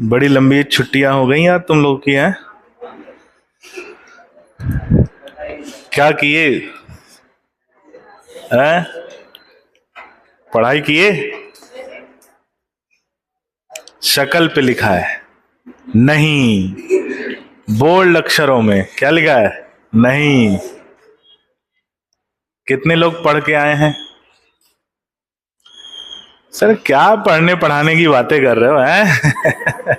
बड़ी लंबी छुट्टियां हो गई यार तुम लोग की हैं। क्या किए हैं? पढ़ाई किए? शक्ल पे लिखा है नहीं, बोल्ड अक्षरों में क्या लिखा है? नहीं। कितने लोग पढ़ के आए हैं? सर क्या पढ़ने पढ़ाने की बातें कर रहे हो हैं?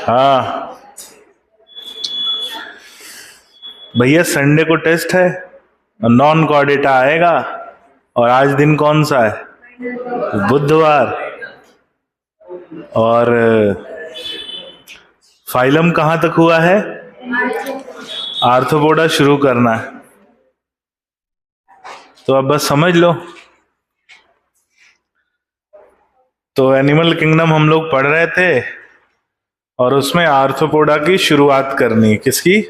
हाँ भैया, संडे को टेस्ट है, नॉन कोऑर्डिनेटा आएगा। और आज दिन कौन सा है? बुधवार। और फाइलम कहां तक हुआ है? आर्थ्रोपोडा शुरू करना है। तो अब बस समझ लो। तो एनिमल किंगडम हम लोग पढ़ रहे थे और उसमें आर्थ्रोपोडा की शुरुआत करनी। किसकी?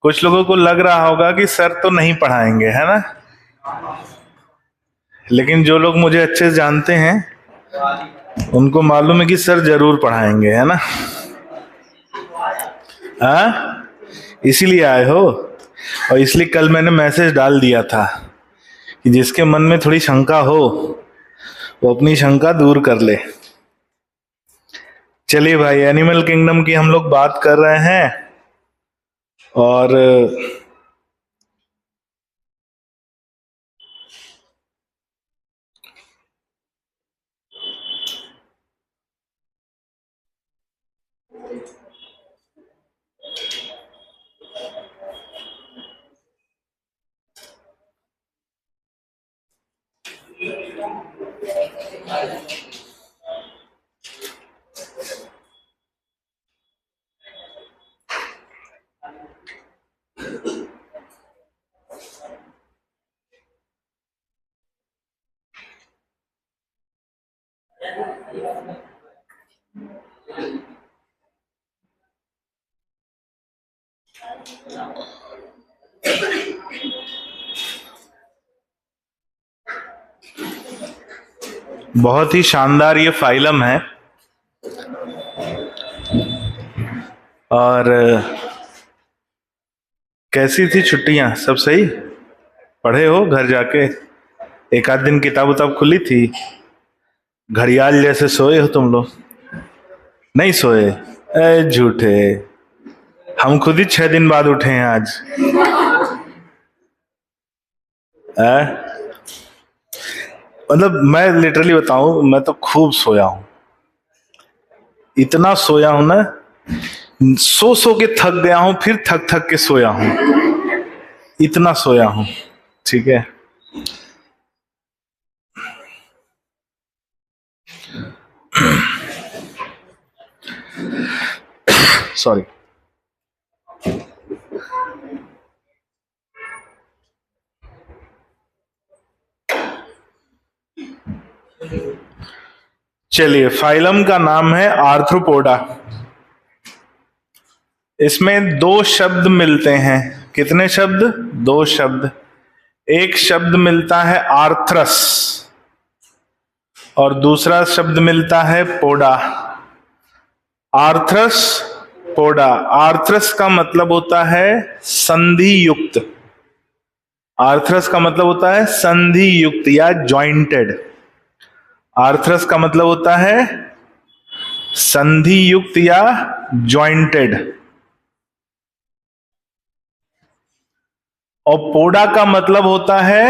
कुछ लोगों को लग रहा होगा कि सर तो नहीं पढ़ाएंगे, है ना? लेकिन जो लोग मुझे अच्छे से जानते हैं उनको मालूम है कि सर जरूर पढ़ाएंगे, है ना? हाँ, इसीलिए आए हो। और इसलिए कल मैंने मैसेज डाल दिया था कि जिसके मन में थोड़ी शंका हो वो अपनी शंका दूर कर ले। चलिए भाई, एनिमल किंगडम की हम लोग बात कर रहे हैं। और बहुत ही शानदार ये फाइलम है। और कैसी थी छुट्टियां? सब सही? पढ़े हो घर जाके? एक आध दिन किताब उताब खुली थी? घड़ियाल जैसे सोए हो तुम लोग? नहीं सोए? ए झूठे, हम खुद ही 6 दिन बाद उठे हैं आज। मतलब मैं लिटरली बताऊं, मैं तो खूब सोया हूं। इतना सोया हूं ना, सो सो के थक गया हूं, फिर थक थक के सोया हूं। इतना सोया हूं, ठीक है? सॉरी। चलिए, फाइलम का नाम है आर्थ्रोपोडा। इसमें दो शब्द मिलते हैं। कितने शब्द? दो शब्द। एक शब्द मिलता है आर्थ्रस और दूसरा शब्द मिलता है पोडा। आर्थ्रस, पोडा। आर्थ्रस का मतलब होता है संधि युक्त। आर्थ्रस का मतलब होता है संधि युक्त या जॉइंटेड। आर्थ्रस का मतलब होता है संधि युक्त या जॉइंटेड। और पोडा का मतलब होता है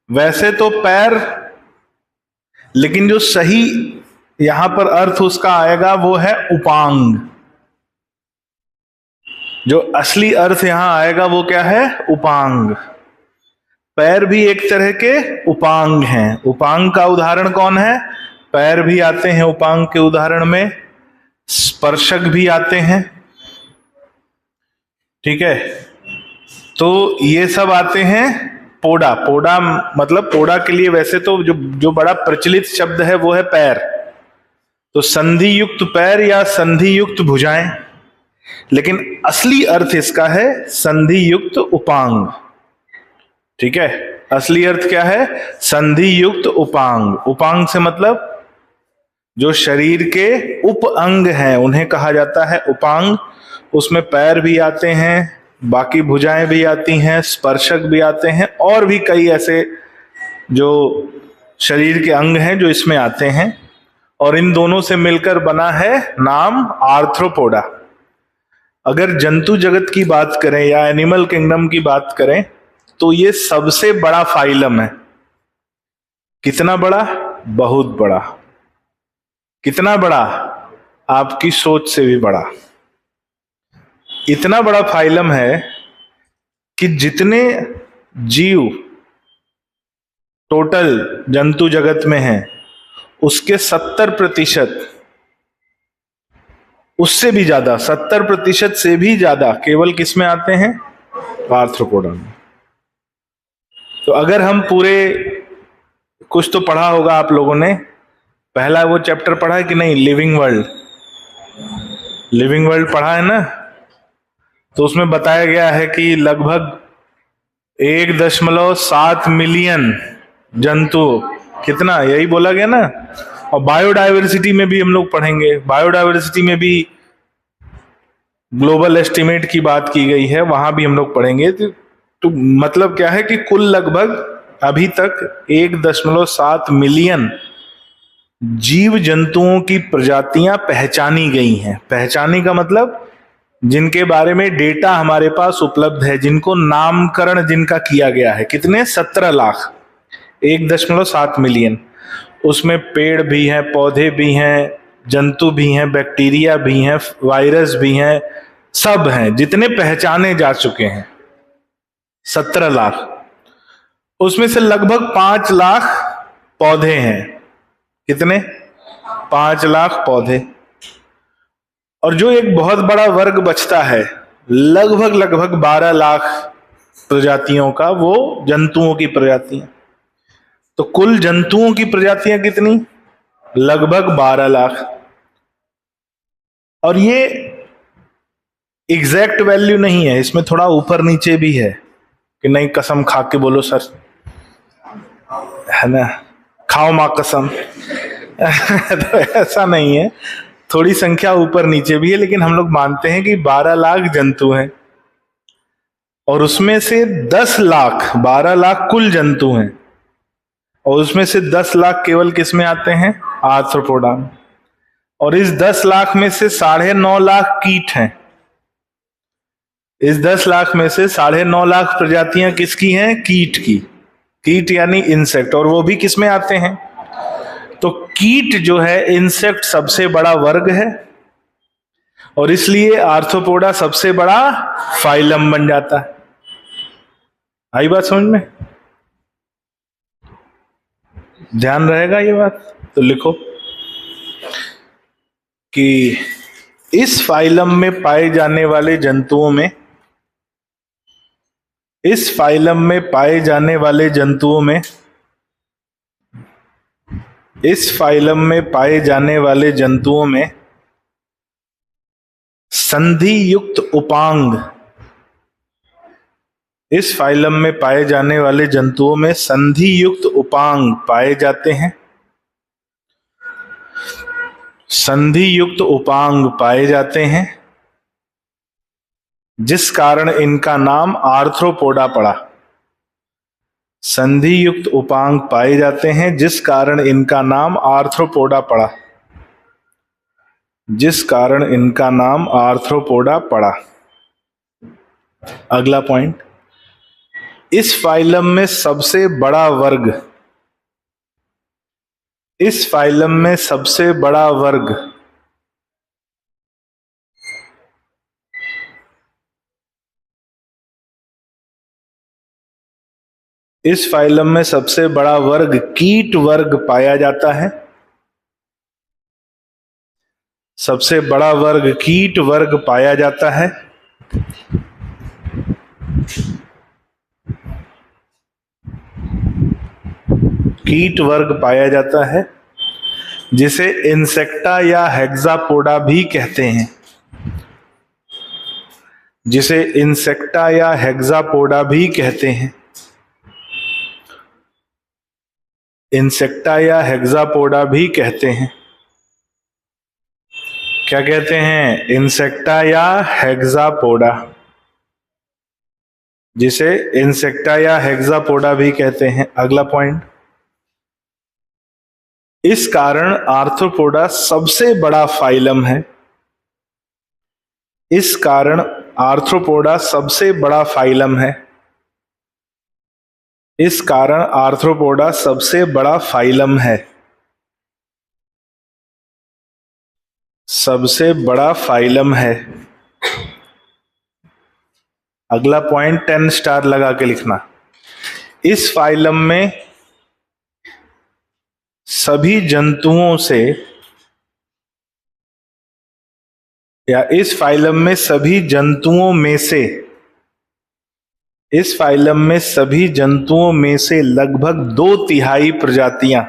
वैसे तो पैर, लेकिन जो सही यहां पर अर्थ उसका आएगा वो है उपांग। जो असली अर्थ यहां आएगा वो क्या है? उपांग। पैर भी एक तरह के उपांग हैं। उपांग का उदाहरण कौन है? पैर भी आते हैं उपांग के उदाहरण में, स्पर्शक भी आते हैं, ठीक है? तो ये सब आते हैं पोडा। पोडा मतलब, पोडा के लिए वैसे तो जो बड़ा प्रचलित शब्द है वो है पैर। तो संधि युक्त पैर या संधि युक्त भुजाएं, लेकिन असली अर्थ इसका है संधि युक्त उपांग, ठीक है? असली अर्थ क्या है? संधि युक्त उपांग। उपांग से मतलब जो शरीर के उप अंग हैं उन्हें कहा जाता है उपांग। उसमें पैर भी आते हैं, बाकी भुजाएं भी आती हैं, स्पर्शक भी आते हैं, और भी कई ऐसे जो शरीर के अंग हैं जो इसमें आते हैं, और इन दोनों से मिलकर बना है नाम आर्थ्रोपोडा। अगर जंतु जगत की बात करें या एनिमल किंगडम की बात करें तो ये सबसे बड़ा फाइलम है। कितना बड़ा? बहुत बड़ा। कितना बड़ा? आपकी सोच से भी बड़ा। इतना बड़ा फाइलम है कि जितने जीव टोटल जंतु जगत में हैं उसके 70%, उससे भी ज्यादा, 70% से भी ज्यादा केवल किस में आते हैं? आर्थ्रोपोडा में। तो अगर हम पूरे, कुछ तो पढ़ा होगा आप लोगों ने, पहला वो चैप्टर पढ़ा है कि नहीं, लिविंग वर्ल्ड? लिविंग वर्ल्ड पढ़ा है ना? तो उसमें बताया गया है कि लगभग 1.7 मिलियन जंतु, कितना, यही बोला गया ना। और बायोडायवर्सिटी में भी हम लोग पढ़ेंगे, बायोडायवर्सिटी में भी ग्लोबल एस्टिमेट की बात की गई है, वहां भी हम लोग पढ़ेंगे। तो मतलब क्या है कि कुल लगभग अभी तक 1.7 मिलियन जीव जंतुओं की प्रजातियां पहचानी गई हैं। पहचानी का मतलब जिनके बारे में डेटा हमारे पास उपलब्ध है, जिनको नामकरण जिनका किया गया है। कितने? 17 लाख। 1.7 मिलियन। उसमें पेड़ भी हैं, पौधे भी हैं, जंतु भी हैं, बैक्टीरिया भी हैं, वायरस भी हैं, सब हैं जितने पहचाने जा चुके हैं, 17 लाख। उसमें से लगभग 5 लाख पौधे हैं। कितने? 5 लाख पौधे। और जो एक बहुत बड़ा वर्ग बचता है, लगभग 12 लाख प्रजातियों का, वो जंतुओं की प्रजातियां। तो कुल जंतुओं की प्रजातियां कितनी? लगभग 12 लाख। और ये एग्जैक्ट वैल्यू नहीं है, इसमें थोड़ा ऊपर नीचे भी है कि नहीं, कसम खा के बोलो सर, है ना, खाओ मां कसम। तो ऐसा नहीं है, थोड़ी संख्या ऊपर नीचे भी है, लेकिन हम लोग मानते हैं कि 12 लाख जंतु हैं। और उसमें से 10 लाख, 12 लाख कुल जंतु हैं, और उसमें से 10 लाख केवल किस में आते हैं? आर्थ्रोपोडा में। और इस 10 लाख में से 9.5 लाख कीट हैं। इस 10 लाख में से 9.5 लाख प्रजातियां किसकी हैं? कीट की। कीट यानी इंसेक्ट, और वो भी किस में आते हैं? तो कीट जो है, इंसेक्ट सबसे बड़ा वर्ग है, और इसलिए आर्थ्रोपोडा सबसे बड़ा फाइलम बन जाता है। आई बात समझ में? ध्यान रहेगा ये बात? तो लिखो कि इस फाइलम में पाए जाने वाले जंतुओं में, इस फाइलम में पाए जाने वाले जंतुओं में, इस फाइलम में पाए जाने वाले जंतुओं में संधि युक्त उपांग, इस फाइलम में पाए जाने वाले जंतुओं में संधि युक्त उपांग पाए जाते हैं। संधि युक्त उपांग पाए जाते हैं, जिस कारण इनका नाम आर्थ्रोपोडा पड़ा। संधि युक्त उपांग पाए जाते हैं जिस कारण इनका नाम आर्थ्रोपोडा पड़ा, जिस कारण इनका नाम आर्थ्रोपोडा पड़ा। अगला पॉइंट, इस फाइलम में सबसे बड़ा वर्ग, इस फाइलम में सबसे बड़ा वर्ग इस फाइलम में सबसे बड़ा वर्ग कीट वर्ग पाया जाता है। सबसे बड़ा वर्ग कीट वर्ग पाया जाता है। कीट वर्ग पाया जाता है, जिसे इंसेक्टा या हेक्सापोडा भी कहते हैं, जिसे इंसेक्टा या हेक्सापोडा भी कहते हैं। इंसेक्टा या हेक्सापोडा भी कहते हैं। क्या कहते हैं? इंसेक्टा या हेक्सापोडा, जिसे इंसेक्टा या हेक्सापोडा भी कहते हैं। अगला पॉइंट, इस कारण आर्थ्रोपोडा सबसे बड़ा फाइलम है। इस कारण आर्थ्रोपोडा सबसे बड़ा फाइलम है। इस कारण आर्थ्रोपोडा सबसे बड़ा फाइलम है। सबसे बड़ा फाइलम है। अगला पॉइंट 10 स्टार लगा के लिखना। इस फाइलम में सभी जंतुओं से, या इस फाइलम में सभी जंतुओं में से, इस फाइलम में सभी जंतुओं में से लगभग 2/3 प्रजातियां,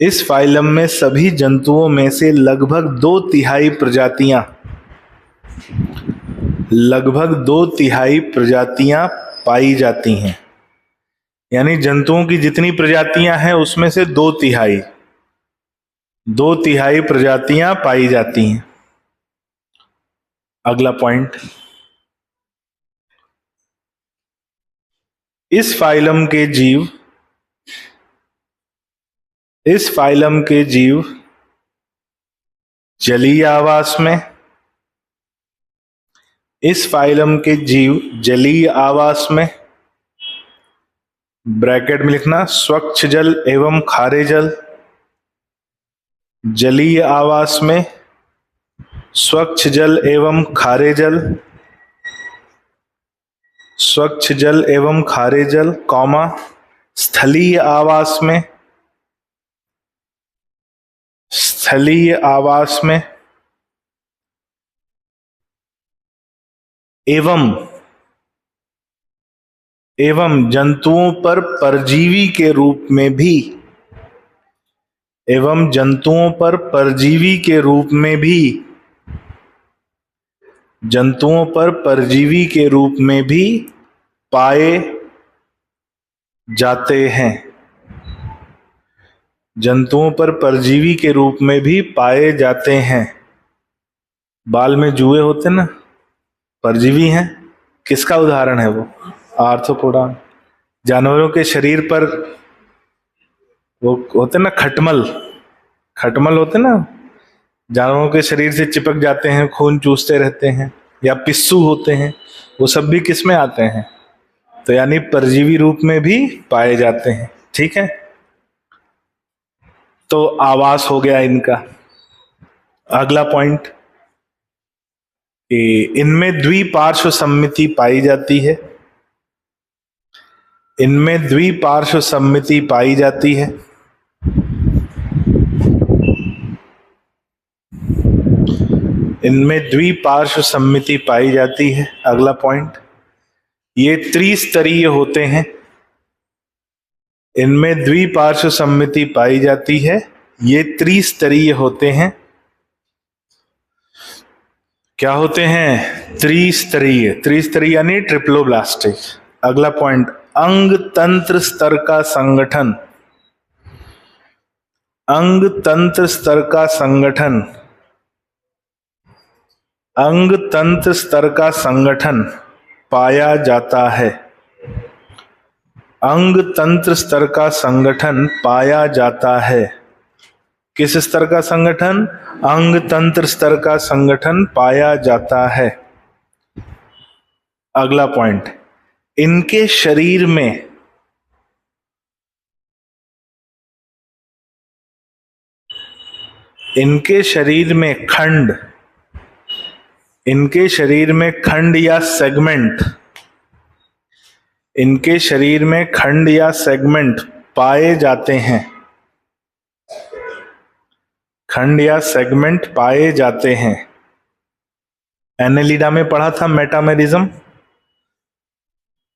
इस फाइलम में सभी जंतुओं में से लगभग 2/3 प्रजातियां, लगभग 2/3 प्रजातियां पाई जाती हैं। यानी जंतुओं की जितनी प्रजातियां हैं उसमें से 2/3 प्रजातियां पाई जाती हैं। अगला पॉइंट, इस फाइलम के जीव, इस फाइलम के जीव जलीय आवास में, इस फाइलम के जीव जलीय आवास में, ब्रैकेट में लिखना, स्वच्छ जल एवं खारे जल, जलीय आवास में, स्वच्छ जल एवं खारे जल, स्वच्छ जल एवं खारे जल, कॉमा, स्थलीय आवास में, स्थलीय आवास में, एवं जंतुओं पर परजीवी के रूप में भी, एवं जंतुओं पर परजीवी के रूप में भी, जंतुओं पर परजीवी के रूप में भी पाए जाते हैं। जंतुओं पर परजीवी के रूप में भी पाए जाते हैं। बाल में जुए होते ना, परजीवी हैं। किसका उदाहरण है वो? आर्थ्रोपोडा। जानवरों के शरीर पर वो होते ना खटमल, खटमल होते ना, जानवरों के शरीर से चिपक जाते हैं, खून चूसते रहते हैं, या पिस्सू होते हैं, वो सब भी किस में आते हैं? तो यानी परजीवी रूप में भी पाए जाते हैं। ठीक है, तो आवास हो गया इनका। अगला पॉइंट, इनमें द्विपार्श्व सम्मिति पाई जाती है। इनमें द्विपार्श्व सम्मिति पाई जाती है। इनमें द्विपार्श्व सम्मिति पाई जाती है। अगला पॉइंट, ये त्रिस्तरीय होते हैं। इनमें द्विपार्श्व सम्मिति पाई जाती है, ये त्रिस्तरीय होते हैं। क्या होते हैं? त्रिस्तरीय। त्रिस्तरीय यानी ट्रिप्लोब्लास्टिक। अगला पॉइंट, अंग तंत्र स्तर का संगठन। अंग तंत्र स्तर का संगठन, अंग तंत्र स्तर का संगठन पाया जाता है। अंग तंत्र स्तर का संगठन पाया जाता है। किस स्तर का संगठन? अंग तंत्र स्तर का संगठन पाया जाता है। अगला पॉइंट, इनके शरीर में इनके शरीर में खंड, इनके शरीर में खंड या सेगमेंट, इनके शरीर में खंड या सेगमेंट पाए जाते हैं। खंड या सेगमेंट पाए जाते हैं। एनेलिडा में पढ़ा था मेटामेरिज्म,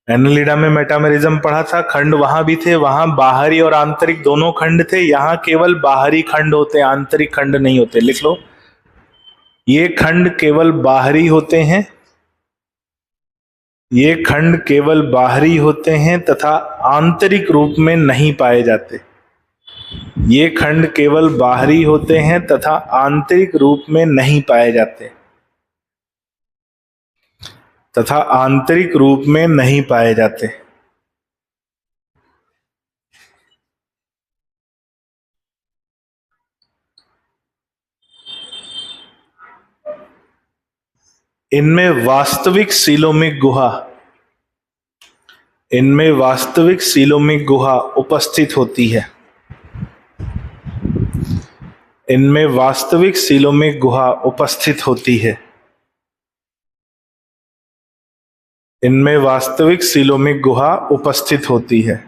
एनेलिडा में मेटामेरिज्म पढ़ा था। खंड वहां भी थे, वहां बाहरी और आंतरिक दोनों खंड थे। यहां केवल बाहरी खंड होते, आंतरिक खंड नहीं होते। लिख लो, ये खंड केवल बाहरी होते हैं, ये खंड केवल बाहरी होते हैं तथा आंतरिक रूप में नहीं पाए जाते। ये खंड केवल बाहरी होते हैं तथा आंतरिक रूप में नहीं पाए जाते, तथा आंतरिक रूप में नहीं पाए जाते। इनमें वास्तविक सीलोमिक गुहा, इनमें वास्तविक सीलोमिक गुहा उपस्थित होती है। इनमें वास्तविक सीलोमिक गुहा उपस्थित होती है। इनमें वास्तविक सीलोमिक गुहा उपस्थित होती है।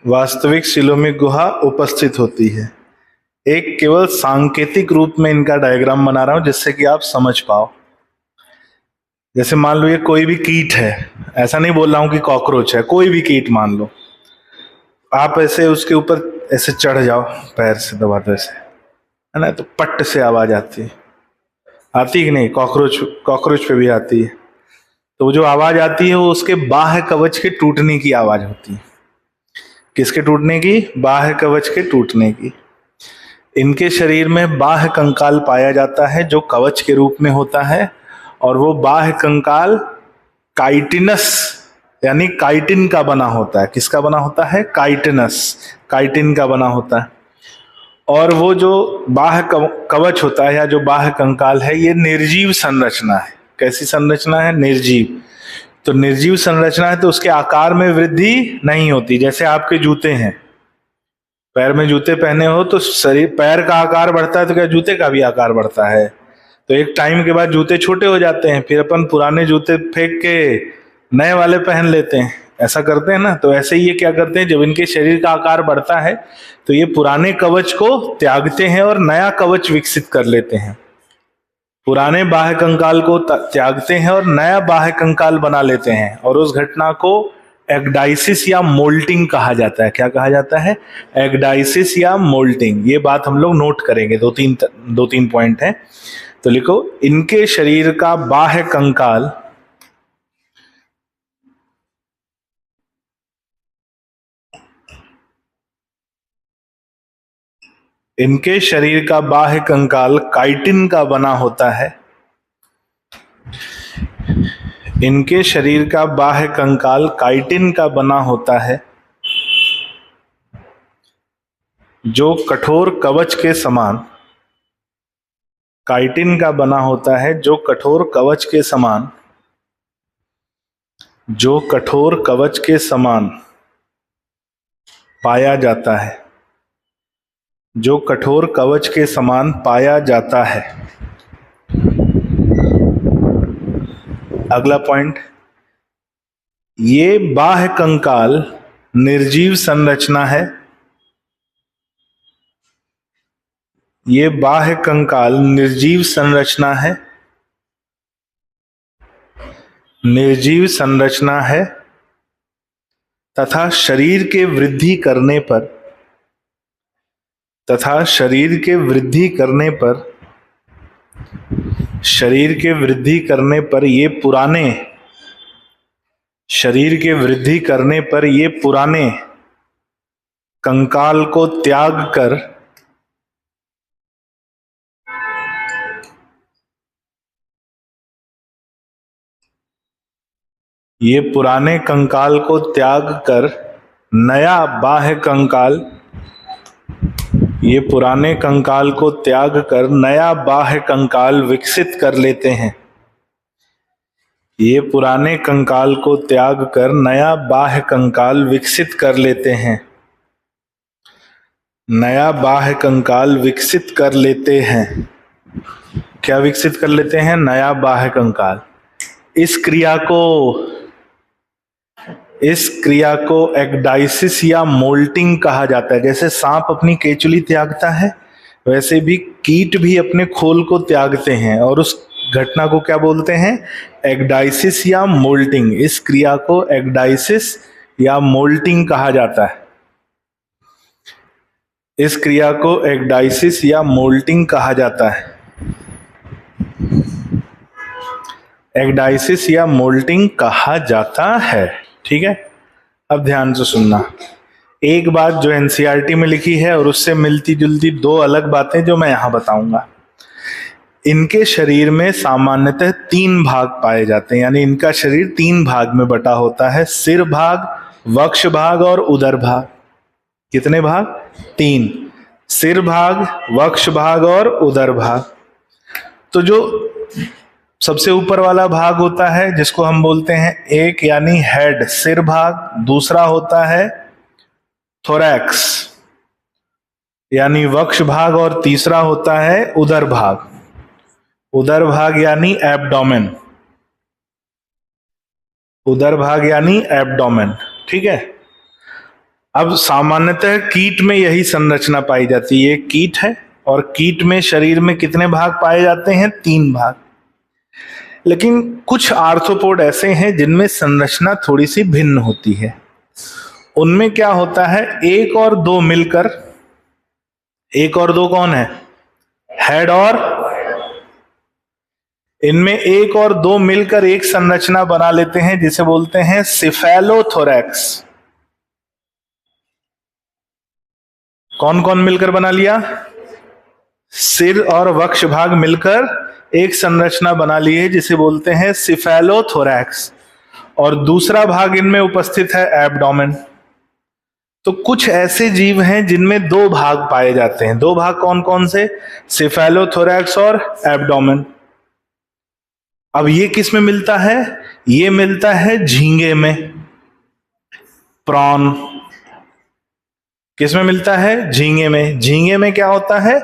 वास्तविक सीलोमिक गुहा उपस्थित होती है। एक केवल सांकेतिक रूप में इनका डायग्राम बना रहा हूं जिससे कि आप समझ पाओ। जैसे मान लो ये कोई भी कीट है, ऐसा नहीं बोल रहा हूं कि कॉकरोच है, कोई भी कीट मान लो, आप ऐसे उसके ऊपर ऐसे चढ़ जाओ, पैर से दबा दो ऐसे, है ना, तो पट्ट से आवाज आती है, आती कि नहीं? कॉकरोच, कॉकरोच पे भी आती है। तो वो जो आवाज आती है वो उसके बाह्य कवच के टूटने की आवाज होती है। किसके टूटने की? बाह्य कवच के टूटने की। इनके शरीर में बाह्य कंकाल पाया जाता है जो कवच के रूप में होता है, और वो बाह्य कंकाल काइटिनस यानी काइटिन का बना होता है। किसका बना होता है? काइटिनस, काइटिन का बना होता है। और वो जो बाह्य कवच होता है या जो बाह्य कंकाल है, ये निर्जीव संरचना है। कैसी संरचना है? निर्जीव। तो निर्जीव संरचना है तो उसके आकार में वृद्धि नहीं होती। जैसे आपके जूते हैं, पैर में जूते पहने हो तो शरीर, पैर का आकार बढ़ता है तो क्या जूते का भी आकार बढ़ता है? तो एक टाइम के बाद जूते छोटे हो जाते हैं, फिर अपन पुराने जूते फेंक के नए वाले पहन लेते हैं, ऐसा करते हैं ना। तो ऐसे ही ये क्या करते हैं, जब इनके शरीर का आकार बढ़ता है तो ये पुराने कवच को त्यागते हैं और नया कवच विकसित कर लेते हैं। पुराने बाह्य कंकाल को त्यागते हैं और नया बाह्य कंकाल बना लेते हैं, और उस घटना को एग्डाइसिस या मोल्टिंग कहा जाता है। क्या कहा जाता है? एग्डाइसिस या मोल्टिंग। ये बात हम लोग नोट करेंगे, दो तीन पॉइंट है। तो लिखो, इनके शरीर का बाह्य कंकाल इनके शरीर का बाह्य कंकाल काइटिन का बना होता है। इनके शरीर का बाह्य कंकाल काइटिन का बना होता है, जो कठोर कवच के समान, काइटिन का बना होता है जो कठोर कवच के समान, जो कठोर कवच के समान पाया जाता है, जो कठोर कवच के समान पाया जाता है। अगला पॉइंट, ये बाह्य कंकाल निर्जीव संरचना है। ये बाह्य कंकाल निर्जीव संरचना है, निर्जीव संरचना है, तथा शरीर के वृद्धि करने पर, तथा शरीर के वृद्धि करने पर, शरीर के वृद्धि करने पर ये पुराने, शरीर के वृद्धि करने पर ये पुराने कंकाल को त्याग कर ये पुराने कंकाल को त्याग कर नया बाह्य कंकाल, ये पुराने कंकाल को त्याग कर नया बाह्य कंकाल विकसित कर लेते हैं। ये पुराने कंकाल को त्याग कर नया बाह्य कंकाल विकसित कर लेते हैं, नया बाह्य कंकाल विकसित कर लेते हैं। क्या विकसित कर लेते हैं? नया बाह्य कंकाल। इस क्रिया को एग्डाइसिस या मोल्टिंग कहा जाता है। जैसे सांप अपनी केचुली त्यागता है, वैसे भी कीट भी अपने खोल को त्यागते हैं, और उस घटना को क्या बोलते हैं? एग्डाइसिस या मोल्टिंग। इस क्रिया को एग्डाइसिस या मोल्टिंग कहा जाता है। इस क्रिया को एग्डाइसिस या मोल्टिंग कहा जाता है। एग्डाइसिस या मोल्टिंग कहा जाता है। ठीक है, अब ध्यान से सुनना। एक बात जो एनसीईआरटी में लिखी है और उससे मिलती जुलती दो अलग बातें जो मैं यहां बताऊंगा। इनके शरीर में सामान्यतः 3 भाग पाए जाते हैं, यानी इनका शरीर 3 भाग में बटा होता है, सिर भाग, वक्ष भाग और उदर भाग। कितने भाग? 3। सिर भाग, वक्ष भाग और उदर भाग। तो जो सबसे ऊपर वाला भाग होता है जिसको हम बोलते हैं एक यानी हेड, सिर भाग, दूसरा होता है थोरैक्स यानी वक्ष भाग और तीसरा होता है उदर भाग। उदर भाग यानी एब्डोमेन। उदर भाग यानी एब्डोमेन। ठीक है, अब सामान्यतः कीट में यही संरचना पाई जाती है। कीट है और कीट में शरीर में कितने भाग पाए जाते हैं? 3 भाग। लेकिन कुछ आर्थ्रोपोड ऐसे हैं जिनमें संरचना थोड़ी सी भिन्न होती है। उनमें क्या होता है, 1 और 2 मिलकर, 1 और 2 कौन है? हेड और, इनमें 1 और 2 मिलकर एक संरचना बना लेते हैं जिसे बोलते हैं सिफेलोथोरैक्स। कौन कौन मिलकर बना लिया? सिर और वक्ष भाग मिलकर एक संरचना बना ली है जिसे बोलते हैं सिफेलोथोरैक्स, और दूसरा भाग इनमें उपस्थित है एब्डोमेन। तो कुछ ऐसे जीव हैं जिनमें 2 भाग पाए जाते हैं। 2 भाग कौन कौन से? सिफेलोथोरैक्स और एब्डोमेन। अब ये किस में मिलता है? ये मिलता है झींगे में, प्रॉन। किस में मिलता है? झींगे में। झींगे में क्या होता है?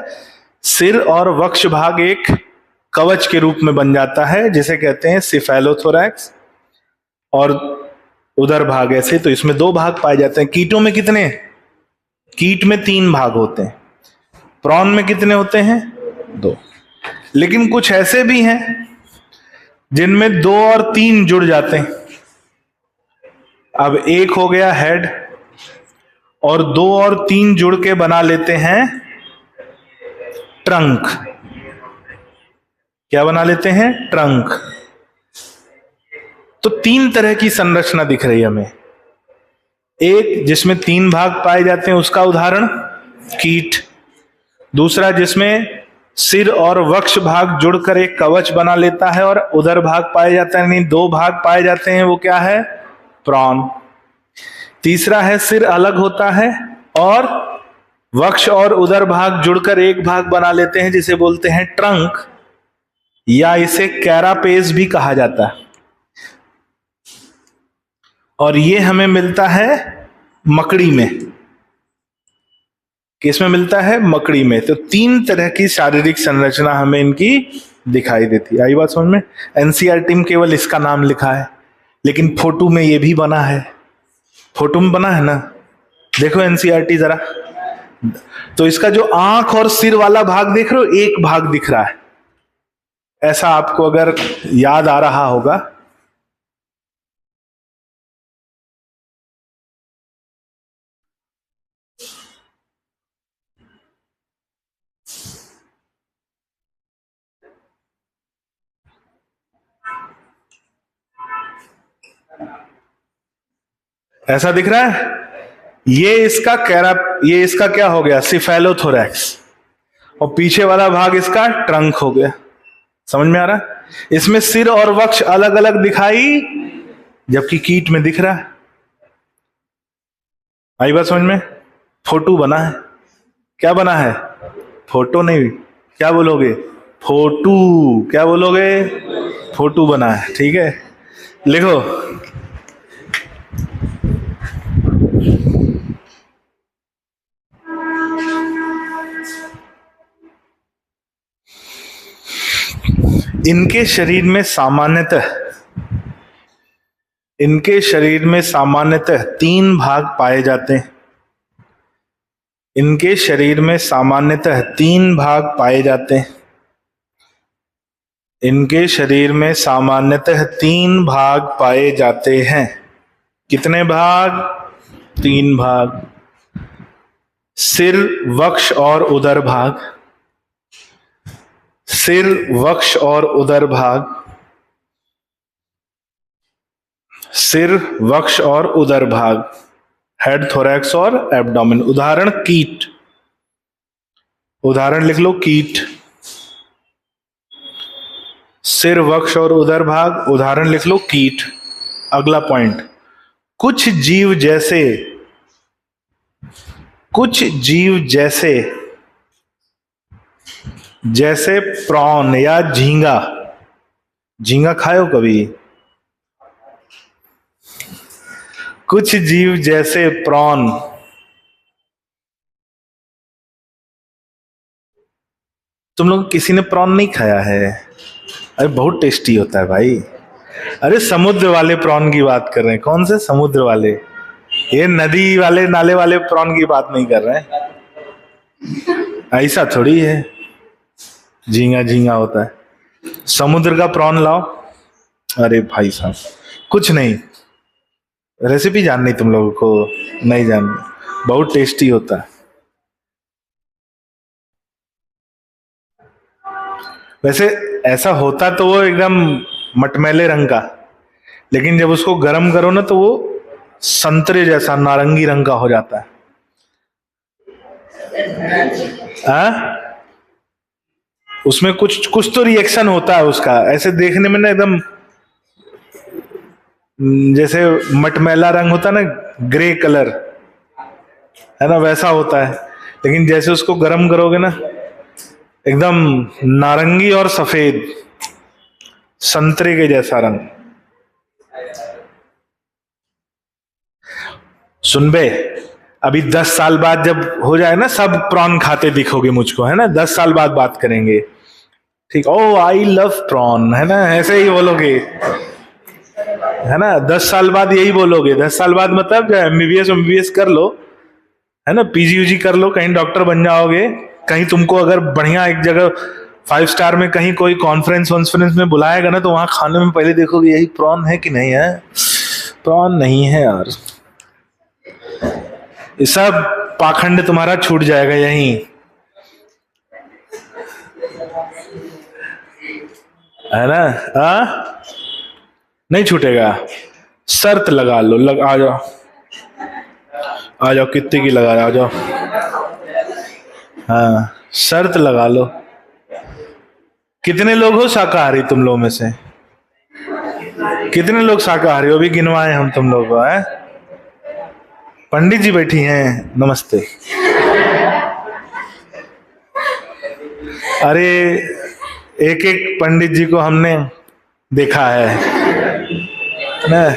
सिर और वक्ष भाग एक कवच के रूप में बन जाता है जिसे कहते हैं सिफेलोथोरैक्स, और उदर भाग ऐसे। तो इसमें 2 भाग पाए जाते हैं। कीटों में कितने? कीट में 3 भाग होते हैं। प्रॉन में कितने होते हैं? 2। लेकिन कुछ ऐसे भी हैं जिनमें 2 और 3 जुड़ जाते हैं। अब 1 हो गया हेड, और 2 और 3 जुड़ के बना लेते हैं ट्रंक। क्या बना लेते हैं? ट्रंक। तो 3 तरह की संरचना दिख रही है हमें। एक जिसमें 3 भाग पाए जाते हैं, उसका उदाहरण कीट। दूसरा जिसमें सिर और वक्ष भाग जुड़कर एक कवच बना लेता है और उदर भाग पाए जाता है, यानी 2 भाग पाए जाते हैं, वो क्या है? प्रॉन। तीसरा है सिर अलग होता है और वक्ष और उदर भाग जुड़कर एक भाग बना लेते हैं जिसे बोलते हैं ट्रंक, या इसे कैरापेस भी कहा जाता है। और ये हमें मिलता है मकड़ी में। किसमें मिलता है? मकड़ी में। तो 3 तरह की शारीरिक संरचना हमें इनकी दिखाई देती है। आई बात समझ में? एनसीईआरटी में केवल इसका नाम लिखा है, लेकिन फोटो में ये भी बना है। फोटो में बना है ना, देखो एनसीईआरटी जरा। तो इसका जो आंख और सिर वाला भाग देख रहे हो, एक भाग दिख रहा है। ऐसा आपको अगर याद आ रहा होगा, ऐसा दिख रहा है। ये इसका क्या हो गया? सिफेलोथोरैक्स। और पीछे वाला भाग इसका ट्रंक हो गया। समझ में आ रहा है? इसमें सिर और वक्ष अलग अलग दिखाई, जबकि कीट में दिख रहा है। आई बात समझ में? फोटो बना है। क्या बना है? फोटो नहीं, क्या बोलोगे? फोटू। क्या बोलोगे? फोटो बना है। ठीक है, लिखो। इनके शरीर में सामान्यतः 3 भाग पाए जाते हैं। इनके शरीर में सामान्यतः 3 भाग पाए जाते हैं। इनके शरीर में सामान्यतः 3 भाग पाए जाते हैं। कितने भाग? 3 भाग। सिर, वक्ष और उदर भाग। सिर, वक्ष और उदर भाग। सिर, वक्ष और उदर भाग। हेड, थोरैक्स और एब्डोमेन। उदाहरण कीट। उदाहरण लिख लो, कीट। सिर, वक्ष और उदर भाग, उदाहरण लिख लो, कीट। अगला पॉइंट, कुछ जीव जैसे जैसे प्रॉन या झींगा। झींगा खाए हो कभी? कुछ जीव जैसे प्रॉन, तुम लोग किसी ने प्रॉन नहीं खाया है? अरे बहुत टेस्टी होता है भाई। अरे समुद्र वाले प्रॉन की बात कर रहे हैं। कौन से समुद्र वाले? ये नदी वाले, नाले वाले प्रॉन की बात नहीं कर रहे हैं। ऐसा थोड़ी है, झींगा झींगा होता है। समुद्र का प्रॉन लाओ। अरे भाई साहब, कुछ नहीं, रेसिपी जाननी तुम लोगों को? नहीं जाननी, बहुत टेस्टी होता है। वैसे ऐसा होता तो वो एकदम मटमैले रंग का, लेकिन जब उसको गर्म करो ना तो वो संतरे जैसा नारंगी रंग का हो जाता है। उसमें कुछ कुछ तो रिएक्शन होता है उसका, ऐसे देखने में ना एकदम जैसे मटमैला रंग होता है ना, ग्रे कलर है ना, वैसा होता है। लेकिन जैसे उसको गर्म करोगे ना, एकदम नारंगी और सफेद, संतरे के जैसा रंग। सुन बे, अभी 10 साल बाद जब हो जाए ना, सब प्रॉन खाते दिखोगे मुझको, है ना? 10 साल बाद बात करेंगे, ठीक? ओ आई लव प्रॉन, है ना, ऐसे ही बोलोगे, है ना? 10 साल बाद यही बोलोगे। 10 साल बाद मतलब एमबीबीएस कर लो, है ना, पीजी यूजी कर लो, कहीं डॉक्टर बन जाओगे। कहीं तुमको अगर बढ़िया एक जगह 5 स्टार में कहीं कोई कॉन्फ्रेंस वॉन्फ्रेंस में बुलाएगा ना, तो वहां खाने में पहले देखोगे यही प्रॉन है कि नहीं है। प्रॉन नहीं है यार, ये सब पाखंड तुम्हारा छूट जाएगा यहीं, है ना? नहीं छूटेगा। शर्त लगा लो, आ जाओ, आ जाओ, कितने की लगा, आ जाओ। हाँ, शर्त लगा लो। कितने लोग हो शाकाहारी तुम लोगों में से? कितने लोग शाकाहारी हो? अभी गिनवाए हम तुम लोग को, है? पंडित जी बैठी हैं, नमस्ते। अरे एक एक पंडित जी को हमने देखा है ना।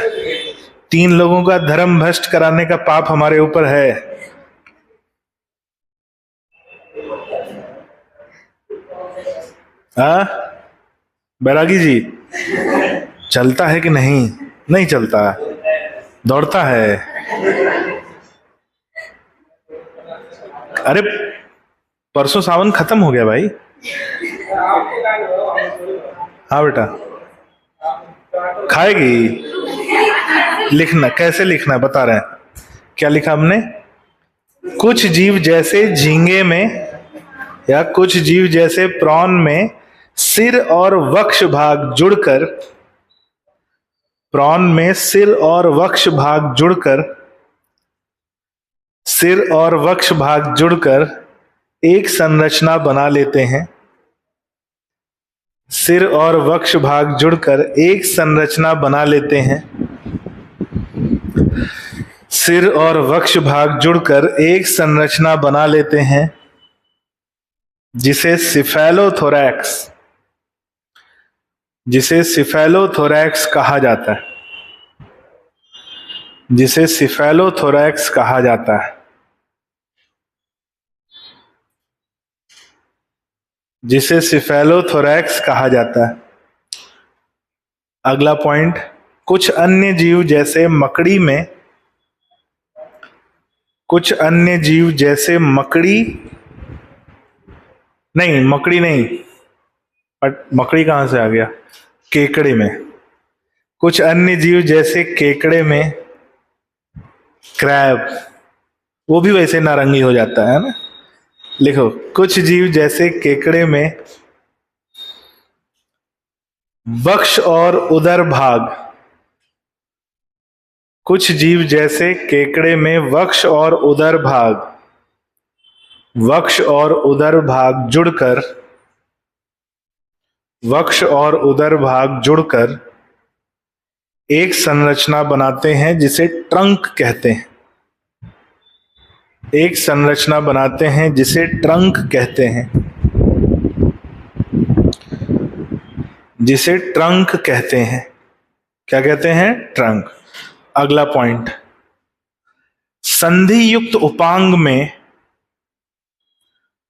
3 लोगों का धर्म भ्रष्ट कराने का पाप हमारे ऊपर है। बैरागी जी, चलता है कि नहीं? नहीं चलता, दौड़ता है। अरे परसों सावन खत्म हो गया भाई। हाँ बेटा, खाएगी? लिखना कैसे लिखना है बता रहे हैं। क्या लिखा हमने? कुछ जीव जैसे झींगे में या कुछ जीव जैसे प्रॉन में सिर और वक्ष भाग जुड़कर, प्रॉन में सिर और वक्ष भाग जुड़कर, सिर और वक्ष भाग जुड़कर एक संरचना बना लेते हैं। सिर और वक्ष भाग जुड़कर एक संरचना बना लेते हैं। सिर और वक्ष भाग जुड़कर एक संरचना बना लेते हैं जिसे सिफेलोथोरैक्स, जिसे सिफेलोथोरैक्स कहा जाता है, जिसे सिफेलोथोरैक्स कहा जाता है, जिसे सिफेलोथोरैक्स कहा जाता है। अगला पॉइंट, कुछ अन्य जीव जैसे मकड़ी में, कुछ अन्य जीव जैसे मकड़ी नहीं, बट मकड़ी कहाँ से आ गया? केकड़े में। कुछ अन्य जीव जैसे केकड़े में, क्रैब, वो भी वैसे नारंगी हो जाता है ना। लिखो, कुछ जीव जैसे केकड़े में वक्ष और उदर भाग, कुछ जीव जैसे केकड़े में वक्ष और उदर भाग, वक्ष और उदर भाग जुड़कर, वक्ष और उदर भाग जुड़कर एक संरचना बनाते हैं जिसे ट्रंक कहते हैं। एक संरचना बनाते हैं जिसे ट्रंक कहते हैं, जिसे ट्रंक कहते हैं। क्या कहते हैं? ट्रंक। अगला पॉइंट, संधि युक्त उपांग में,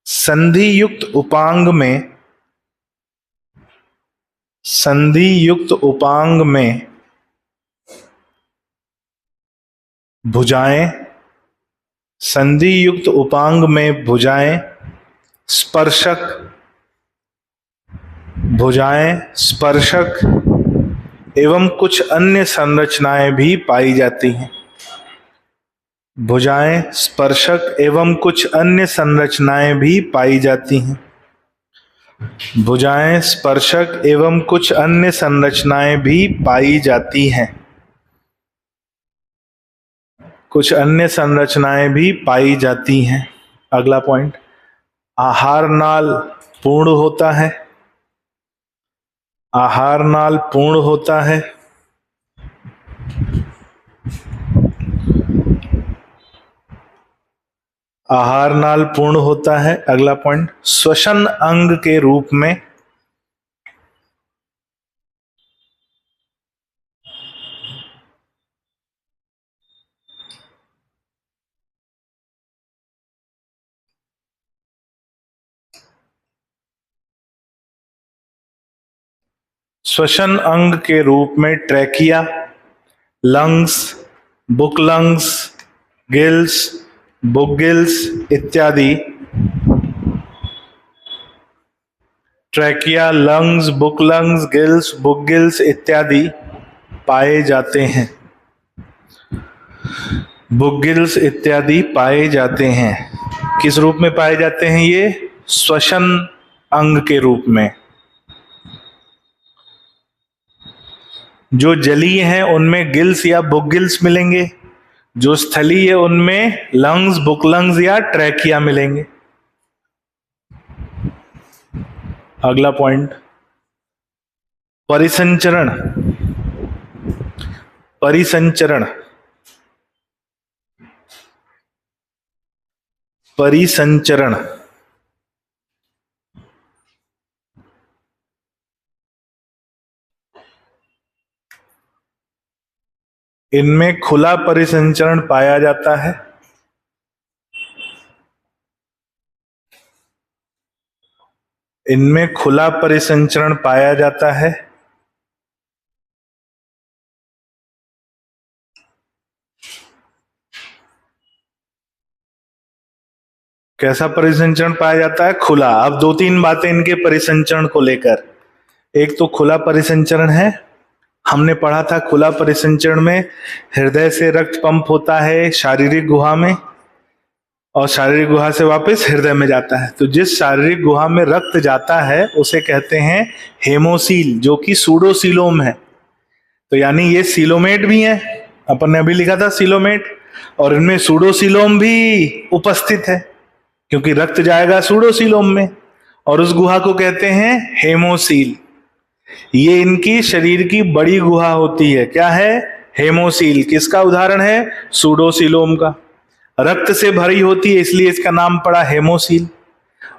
संधि युक्त उपांग में, संधि युक्त उपांग में भुजाएं, संधि युक्त उपांग में भुजाएं स्पर्शक, भुजाएं स्पर्शक एवं कुछ अन्य संरचनाएं भी पाई जाती हैं। भुजाएं स्पर्शक एवं कुछ अन्य संरचनाएं भी पाई जाती हैं। भुजाएं स्पर्शक एवं कुछ अन्य संरचनाएं भी पाई जाती हैं। कुछ अन्य संरचनाएं भी पाई जाती हैं। अगला पॉइंट, आहार नाल पूर्ण होता है, आहार नाल पूर्ण होता है। आहार नाल पूर्ण होता है। अगला पॉइंट, श्वसन अंग के रूप में, श्वसन अंग के रूप में trachea, lungs, book lungs, gills, book gills इत्यादि, trachea, lungs, book lungs, gills, book gills इत्यादि पाए जाते हैं। बुक गिल्स इत्यादि पाए जाते हैं। किस रूप में पाए जाते हैं ये? श्वसन अंग के रूप में। जो जलीय हैं उनमें गिल्स या बुक गिल्स मिलेंगे, जो स्थलीय है उनमें लंग्स, बुक लंग्स या ट्रैकिया मिलेंगे। अगला पॉइंट, परिसंचरण, परिसंचरण, परिसंचरण। इनमें खुला परिसंचरण पाया जाता है। इनमें खुला परिसंचरण पाया जाता है। कैसा परिसंचरण पाया जाता है? खुला। अब दो तीन बातें इनके परिसंचरण को लेकर। एक तो खुला परिसंचरण है, हमने पढ़ा था खुला परिसंचरण में हृदय से रक्त पंप होता है शारीरिक गुहा में, और शारीरिक गुहा से वापस हृदय में जाता है। तो जिस शारीरिक गुहा में रक्त जाता है उसे कहते हैं हेमोसील, जो कि सूडोसीलोम है। तो यानी ये सीलोमेट भी है, अपन ने अभी लिखा था सीलोमेट, और इनमें सूडोसीलोम भी उपस्थित है, क्योंकि रक्त जाएगा सूडोसीलोम में, और उस गुहा को कहते हैं हेमोसील। ये इनकी शरीर की बड़ी गुहा होती है। क्या है? हेमोसील। किसका उदाहरण है? सूडोसीलोम का। रक्त से भरी होती है इसलिए इसका नाम पड़ा हेमोसील।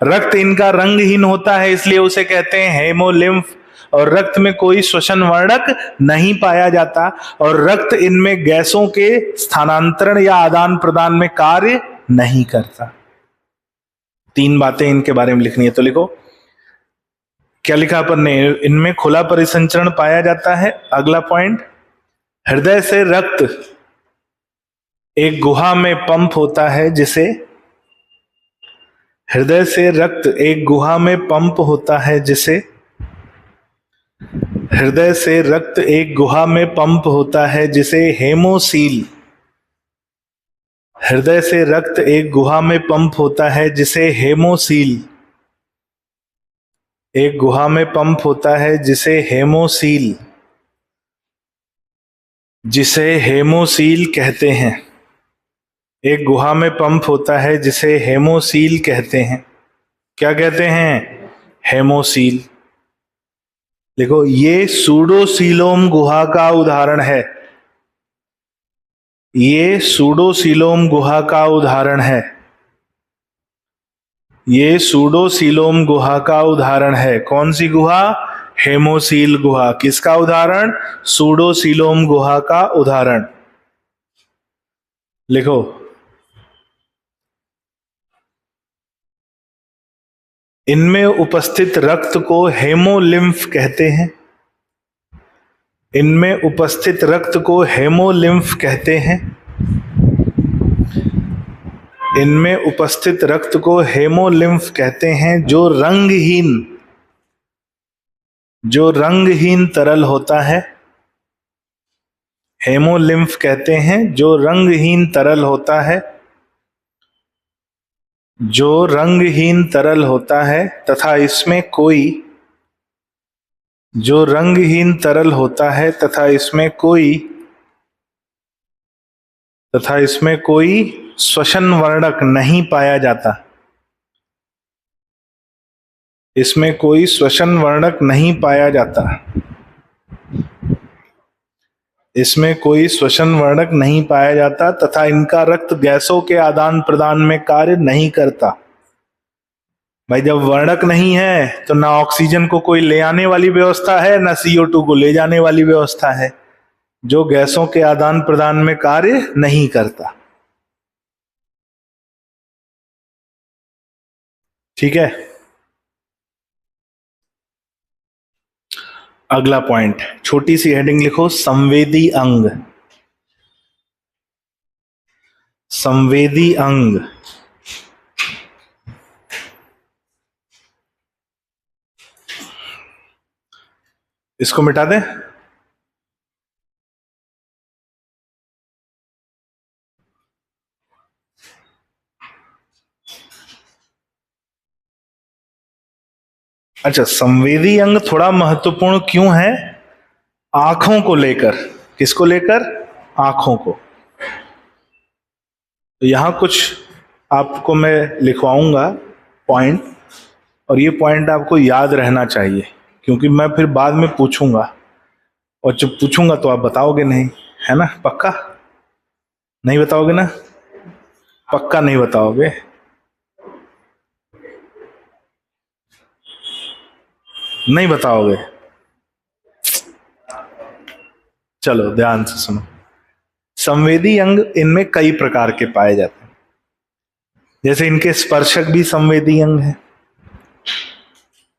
रक्त इनका रंगहीन होता है इसलिए उसे कहते हैं हेमोलिम्फ, और रक्त में कोई श्वसन वर्णक नहीं पाया जाता, और रक्त इनमें गैसों के स्थानांतरण या आदान प्रदान में कार्य नहीं करता। तीन बातें इनके बारे में लिखनी है, तो लिखो। क्या लिखा अपन ने? इनमें खुला परिसंचरण पाया जाता है। अगला पॉइंट, हृदय से रक्त एक गुहा में पंप होता है, जिसे हृदय से रक्त एक गुहा में पंप होता है, जिसे हृदय से रक्त एक गुहा में पंप होता है जिसे हेमोसील। हृदय से रक्त एक गुहा में पंप होता है जिसे हेमोसील। एक गुहा में पंप होता है जिसे हेमोसील, जिसे हेमोसील कहते हैं। एक गुहा में पंप होता है जिसे हेमोसील कहते हैं। क्या कहते हैं? हेमोसील। देखो, ये सूडोसीलोम गुहा का उदाहरण है। ये सूडोसीलोम गुहा का उदाहरण है। ये सूडोसीलोम गुहा का उदाहरण है। कौन सी गुहा? हेमोसील गुहा। किसका उदाहरण? सूडोसीलोम गुहा का उदाहरण। लिखो, इनमें उपस्थित रक्त को हेमोलिम्फ कहते हैं। इनमें उपस्थित रक्त को हेमोलिम्फ कहते हैं। इनमें उपस्थित रक्त को हेमोलिम्फ कहते हैं। जो रंगहीन तरल होता है, हेमोलिम्फ कहते हैं जो रंगहीन तरल होता है, जो रंगहीन तरल होता है तथा इसमें कोई, जो रंगहीन तरल होता है तथा इसमें कोई श्वसन वर्णक नहीं पाया जाता। इसमें कोई श्वसन वर्णक नहीं पाया जाता। इसमें कोई श्वसन वर्णक नहीं पाया जाता तथा इनका रक्त गैसों के आदान प्रदान में कार्य नहीं करता। भाई, जब वर्णक नहीं है तो ना ऑक्सीजन को कोई ले आने वाली व्यवस्था है, ना CO2 को ले जाने वाली व्यवस्था है, जो गैसों के आदान प्रदान में कार्य नहीं करता। ठीक है। अगला पॉइंट, छोटी सी हेडिंग लिखो, संवेदी अंग। संवेदी अंग। इसको मिटा दें। अच्छा, संवेदी अंग थोड़ा महत्वपूर्ण क्यों है? आंखों को लेकर। किसको लेकर? आंखों को। तो यहां कुछ आपको मैं लिखवाऊंगा पॉइंट, और ये पॉइंट आपको याद रहना चाहिए, क्योंकि मैं फिर बाद में पूछूंगा, और जब पूछूंगा तो आप बताओगे नहीं, है ना? पक्का नहीं बताओगे ना? पक्का नहीं बताओगे? नहीं बताओगे? चलो ध्यान से सुनो। संवेदी अंग इनमें कई प्रकार के पाए जाते हैं। जैसे इनके स्पर्शक भी संवेदी अंग है।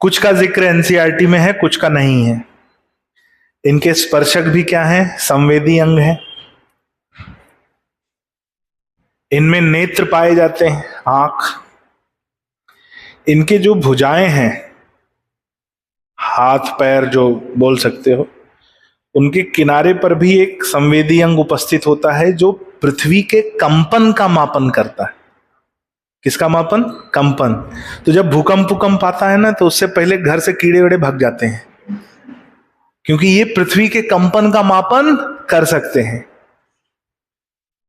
कुछ का जिक्र एनसीईआरटी में है, कुछ का नहीं है। इनके स्पर्शक भी क्या है? संवेदी अंग है। इनमें नेत्र पाए जाते हैं, आंख। इनके जो भुजाएं हैं, हाथ पैर जो बोल सकते हो, उनके किनारे पर भी एक संवेदी अंग उपस्थित होता है जो पृथ्वी के कंपन का मापन करता है। किसका मापन? कंपन। तो जब भूकंप आता है ना, तो उससे पहले घर से कीड़े वेड़े भाग जाते हैं, क्योंकि ये पृथ्वी के कंपन का मापन कर सकते हैं।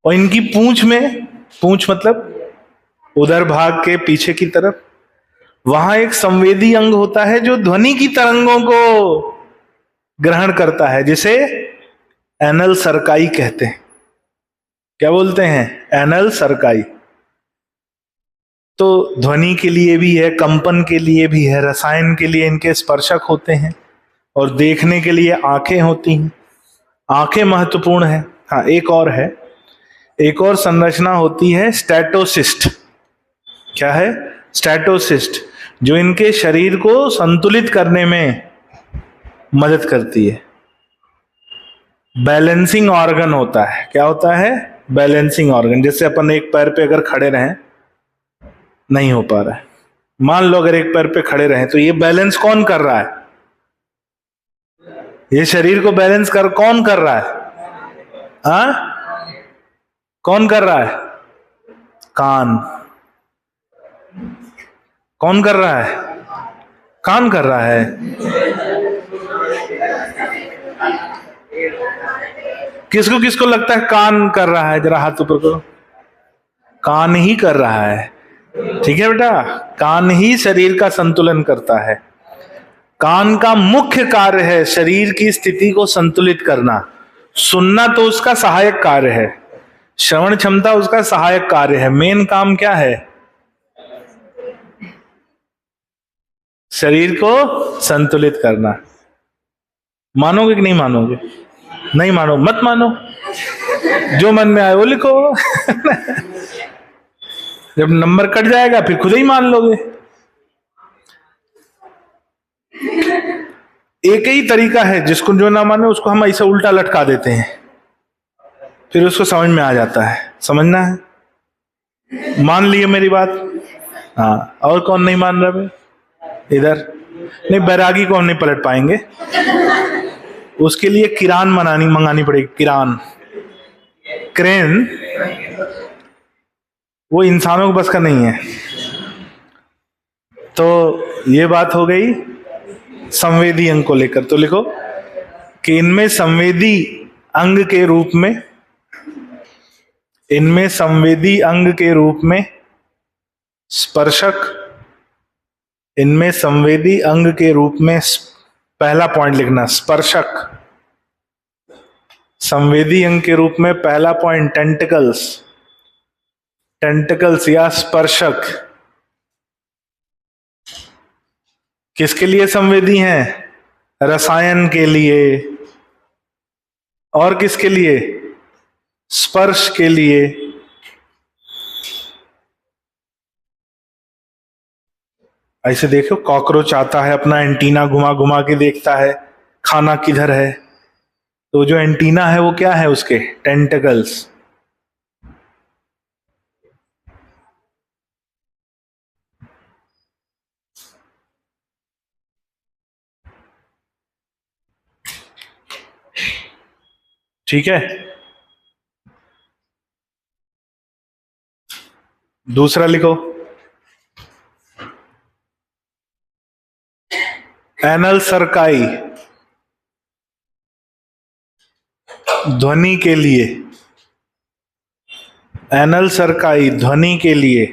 और इनकी पूंछ मतलब उधर भाग के पीछे की तरफ, वहां एक संवेदी अंग होता है जो ध्वनि की तरंगों को ग्रहण करता है, जिसे एनल सरकाई कहते हैं। क्या बोलते हैं? एनल सरकाई। तो ध्वनि के लिए भी है, कंपन के लिए भी है, रसायन के लिए इनके स्पर्शक होते हैं, और देखने के लिए आंखें होती हैं। आंखें महत्वपूर्ण है। हाँ, एक और है, एक और संरचना होती है, स्टैटोसिस्ट। क्या है? स्टैटोसिस्ट, जो इनके शरीर को संतुलित करने में मदद करती है। बैलेंसिंग ऑर्गन होता है। क्या होता है? Balancing organ. जैसे अपन एक पैर पे अगर खड़े रहें, नहीं हो पा रहा है, मान लो अगर एक पैर पे खड़े रहें, तो ये बैलेंस कौन कर रहा है? ये शरीर को बैलेंस कौन कर रहा है? कौन कर रहा है? कान। कौन कर रहा है? कान कर रहा है। किसको किसको लगता है कान कर रहा है? जरा हाथ ऊपर करो। कान ही कर रहा है। ठीक है बेटा, कान ही शरीर का संतुलन करता है। कान का मुख्य कार्य है शरीर की स्थिति को संतुलित करना। सुनना तो उसका सहायक कार्य है, श्रवण क्षमता उसका सहायक कार्य है। मेन काम क्या है? शरीर को संतुलित करना। मानोगे कि नहीं मानोगे? नहीं मानो मत मानो, जो मन में आए वो लिखो। जब नंबर कट जाएगा फिर खुद ही मान लोगे। एक ही तरीका है, जिसको जो ना माने उसको हम ऐसे उल्टा लटका देते हैं, फिर उसको समझ में आ जाता है। समझना है? मान लिए मेरी बात? हाँ। और कौन नहीं मान रहा भाई? इधर नहीं, बैरागी को हम नहीं पलट पाएंगे, उसके लिए किरान मंगानी पड़ेगी। किरान, क्रेन, वो इंसानों को बस का नहीं है। तो ये बात हो गई संवेदी अंग को लेकर। तो लिखो कि इनमें संवेदी अंग के रूप में, इनमें संवेदी अंग के रूप में स्पर्शक, इनमें संवेदी अंग के रूप में, पहला पॉइंट लिखना स्पर्शक, संवेदी अंग के रूप में पहला पॉइंट टेंटिकल्स, टेंटिकल्स या स्पर्शक किसके लिए संवेदी हैं? रसायन के लिए। और किसके लिए? स्पर्श के लिए। ऐसे देखो, कॉकरोच आता है, अपना एंटीना घुमा घुमा के देखता है खाना किधर है, तो जो एंटीना है वो क्या है? उसके टेंटिकल्स। ठीक है। दूसरा लिखो, एनल सर्काई, ध्वनि के लिए। एनल सर्काई ध्वनि के लिए।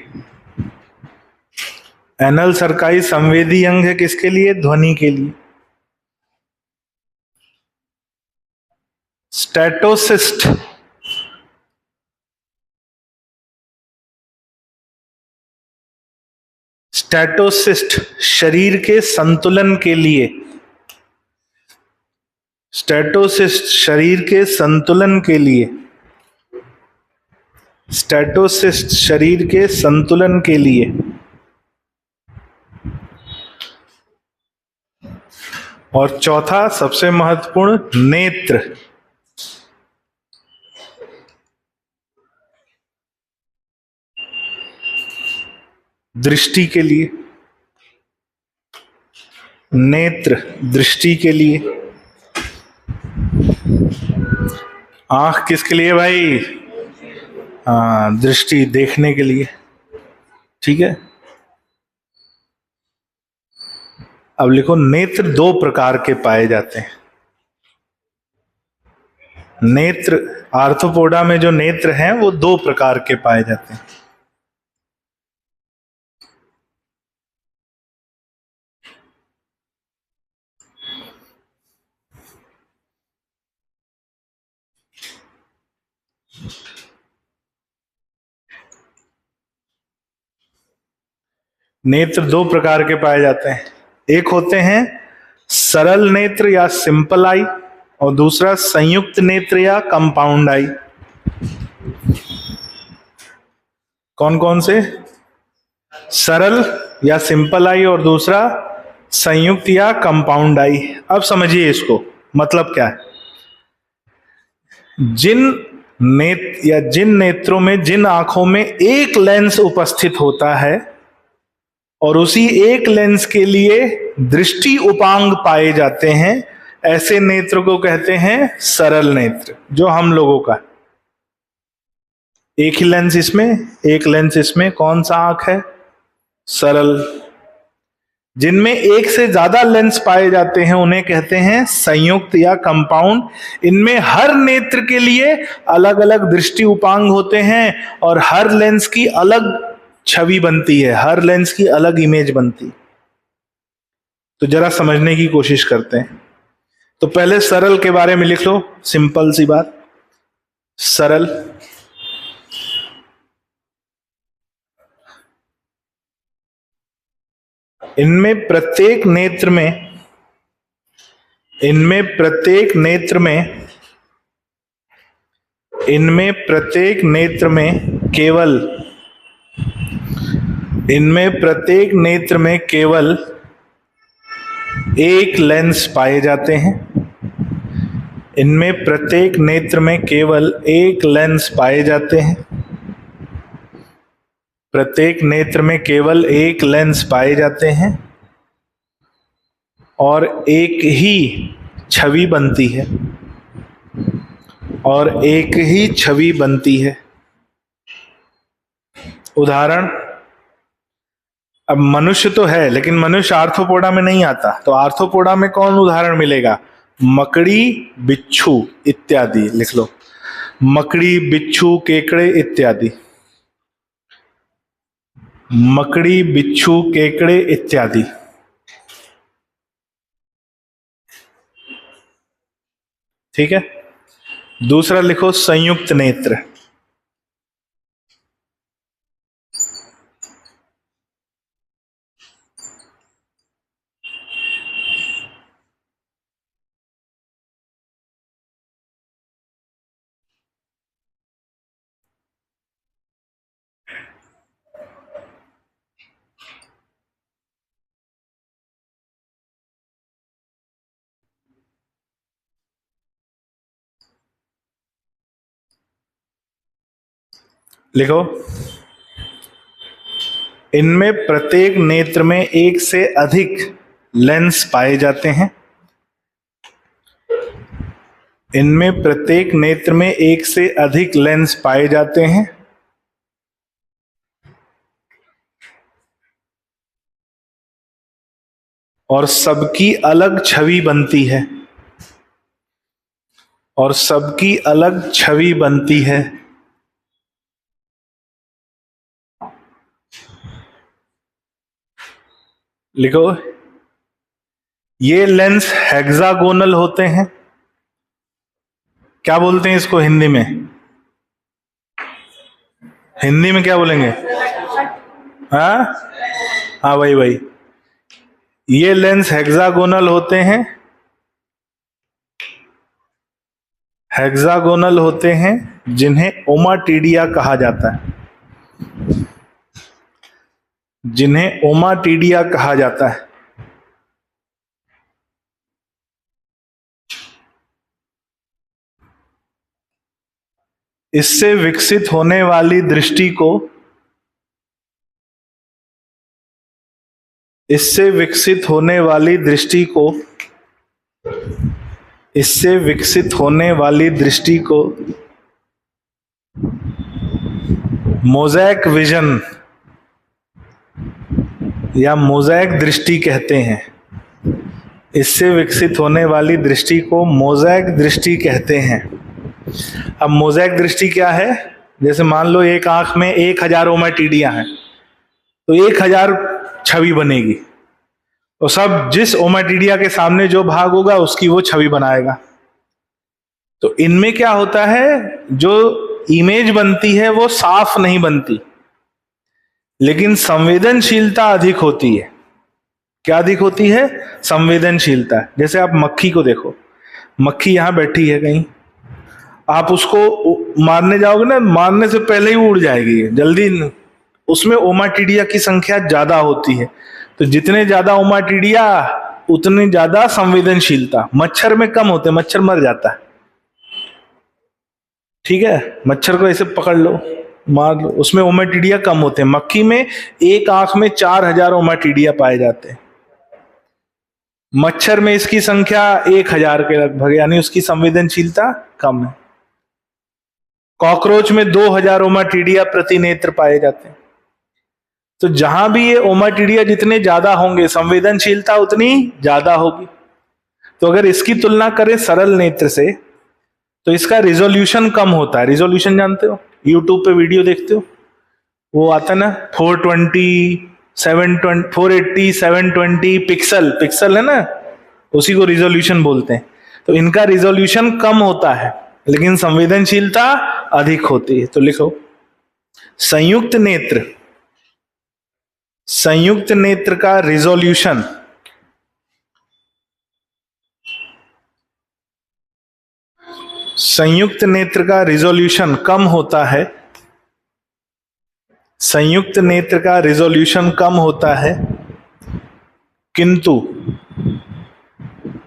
एनल सर्काई संवेदी अंग है किसके लिए? ध्वनि के लिए। स्टेटोसिस्ट, स्टेटोसिस्ट शरीर के संतुलन के लिए। स्टेटोसिस्ट शरीर के संतुलन के लिए। स्टेटोसिस्ट शरीर के संतुलन के लिए। और चौथा सबसे महत्वपूर्ण, नेत्र। दृष्टि के लिए। नेत्र दृष्टि के लिए। आंख किसके लिए भाई? हाँ, दृष्टि देखने के लिए। ठीक है। अब लिखो, नेत्र दो प्रकार के पाए जाते हैं। नेत्र, आर्थ्रोपोडा में जो नेत्र हैं वो दो प्रकार के पाए जाते हैं। नेत्र दो प्रकार के पाए जाते हैं। एक होते हैं सरल नेत्र या सिंपल आई, और दूसरा संयुक्त नेत्र या कंपाउंड आई। कौन कौन से? सरल या सिंपल आई, और दूसरा संयुक्त या कंपाउंड आई। अब समझिए इसको, मतलब क्या है। जिन नेत्रों में, जिन आंखों में एक लेंस उपस्थित होता है और उसी एक लेंस के लिए दृष्टि उपांग पाए जाते हैं, ऐसे नेत्र को कहते हैं सरल नेत्र, जो हम लोगों का। एक ही लेंस इसमें, एक लेंस इसमें, कौन सा आंख है? सरल। जिनमें एक से ज्यादा लेंस पाए जाते हैं उन्हें कहते हैं संयुक्त या कंपाउंड। इनमें हर नेत्र के लिए अलग अलग दृष्टि उपांग होते हैं और हर लेंस की अलग छवि बनती है, हर लेंस की अलग इमेज बनती है। तो जरा समझने की कोशिश करते हैं। तो पहले सरल के बारे में लिख लो, सिंपल सी बात। सरल इनमें प्रत्येक नेत्र में, इनमें प्रत्येक नेत्र में, इनमें प्रत्येक नेत्र में केवल, इनमें प्रत्येक नेत्र में केवल एक लेंस पाए जाते हैं। इनमें प्रत्येक नेत्र में केवल एक लेंस पाए जाते हैं। प्रत्येक नेत्र में केवल एक लेंस पाए जाते हैं और एक ही छवि बनती है, और एक ही छवि बनती है। उदाहरण, अब मनुष्य तो है लेकिन मनुष्य आर्थ्रोपोडा में नहीं आता, तो आर्थ्रोपोडा में कौन उदाहरण मिलेगा? मकड़ी, बिच्छू इत्यादि। लिख लो, मकड़ी, बिच्छू, केकड़े इत्यादि। मकड़ी, बिच्छू, केकड़े इत्यादि। ठीक है। दूसरा लिखो संयुक्त नेत्र। लिखो, इनमें प्रत्येक नेत्र में एक से अधिक लेंस पाए जाते हैं। इनमें प्रत्येक नेत्र में एक से अधिक लेंस पाए जाते हैं और सबकी अलग छवि बनती है, और सबकी अलग छवि बनती है। लिखो, ये लेंस हेक्सागोनल होते हैं। क्या बोलते हैं इसको हिंदी में? हिंदी में क्या बोलेंगे? हाँ हाँ, वही। ये लेंस हेक्सागोनल होते हैं, हेक्सागोनल होते हैं, जिन्हें ओमाटीडिया कहा जाता है, जिन्हें ओमाटीडिया कहा जाता है। इससे विकसित होने वाली दृष्टि को, इससे विकसित होने वाली दृष्टि को, इससे विकसित होने वाली दृष्टि को मोज़ैक विजन या मोज़ैक दृष्टि कहते हैं। इससे विकसित होने वाली दृष्टि को मोज़ैक दृष्टि कहते हैं। अब मोज़ैक दृष्टि क्या है? जैसे मान लो एक आंख में 1000 ओमाटीडिया हैं, तो 1000 छवि बनेगी, तो सब जिस ओमाटीडिया के सामने जो भाग होगा उसकी वो छवि बनाएगा। तो इनमें क्या होता है, जो इमेज बनती है वो साफ नहीं बनती, लेकिन संवेदनशीलता अधिक होती है। क्या अधिक होती है? संवेदनशीलता। जैसे आप मक्खी को देखो, मक्खी यहां बैठी है कहीं, आप उसको मारने जाओगे ना, मारने से पहले ही उड़ जाएगी जल्दी। उसमें ओमाटीडिया की संख्या ज्यादा होती है, तो जितने ज्यादा ओमाटीडिया उतनी ज्यादा संवेदनशीलता। मच्छर में कम होते, मच्छर मर जाता है। ठीक है, मच्छर को ऐसे पकड़ लो, मार लो, उसमें ओमाटीडिया कम होते हैं। मक्खी में एक आंख में 4000 ओमाटीडिया पाए जाते हैं। मच्छर में इसकी संख्या 1000 के लगभग, यानी उसकी संवेदनशीलता कम है। कॉकरोच में 2000 ओमाटिडिया प्रति नेत्र पाए जाते हैं। तो जहां भी ये ओमाटिडिया जितने ज्यादा होंगे संवेदनशीलता उतनी ज्यादा होगी। तो अगर इसकी तुलना करें सरल नेत्र से तो इसका रिजोल्यूशन कम होता है। रिजोल्यूशन जानते हो, यूट्यूब पे वीडियो देखते हो, वो आता ना 420, 720, 480, 720 पिक्सल, पिक्सल है ना, उसी को रिजोल्यूशन बोलते हैं। तो इनका रिजोल्यूशन कम होता है लेकिन संवेदनशीलता अधिक होती है। तो लिखो संयुक्त नेत्र, संयुक्त नेत्र का रिजोल्यूशन संयुक्त नेत्र का रिजोल्यूशन कम होता है, संयुक्त नेत्र का रिजोल्यूशन कम होता है, किंतु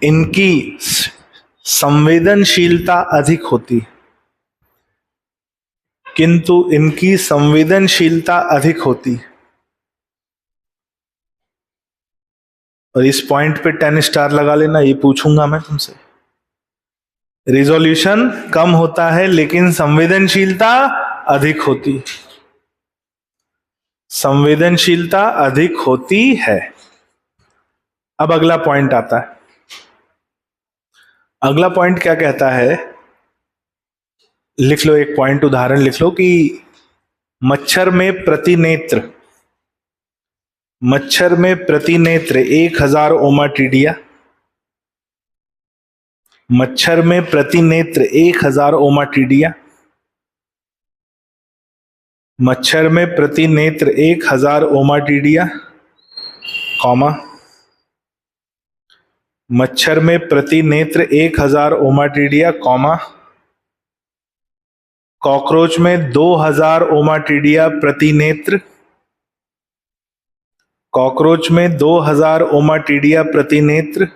इनकी संवेदनशीलता अधिक होती है, किंतु इनकी संवेदनशीलता अधिक होती है। और इस पॉइंट पे 10 स्टार लगा लेना, ये पूछूंगा मैं तुमसे। रिजोल्यूशन कम होता है लेकिन संवेदनशीलता अधिक होती है, संवेदनशीलता अधिक होती है। अब अगला पॉइंट आता है। अगला पॉइंट क्या कहता है, लिख लो एक पॉइंट, उदाहरण लिख लो कि मच्छर में प्रति नेत्र, मच्छर में प्रति नेत्र 1000 ओमाटिडिया, मच्छर में प्रति नेत्र 1000 ओमाटिडिया, मच्छर में प्रति नेत्र 1000 ओमाटिडिया, कॉमा, मच्छर में प्रति नेत्र 1000 ओमाटिडिया, कॉमा, कॉकरोच में 2000 ओमाटिडिया प्रति नेत्र, कॉकरोच में 2000 ओमाटिडिया प्रति नेत्र,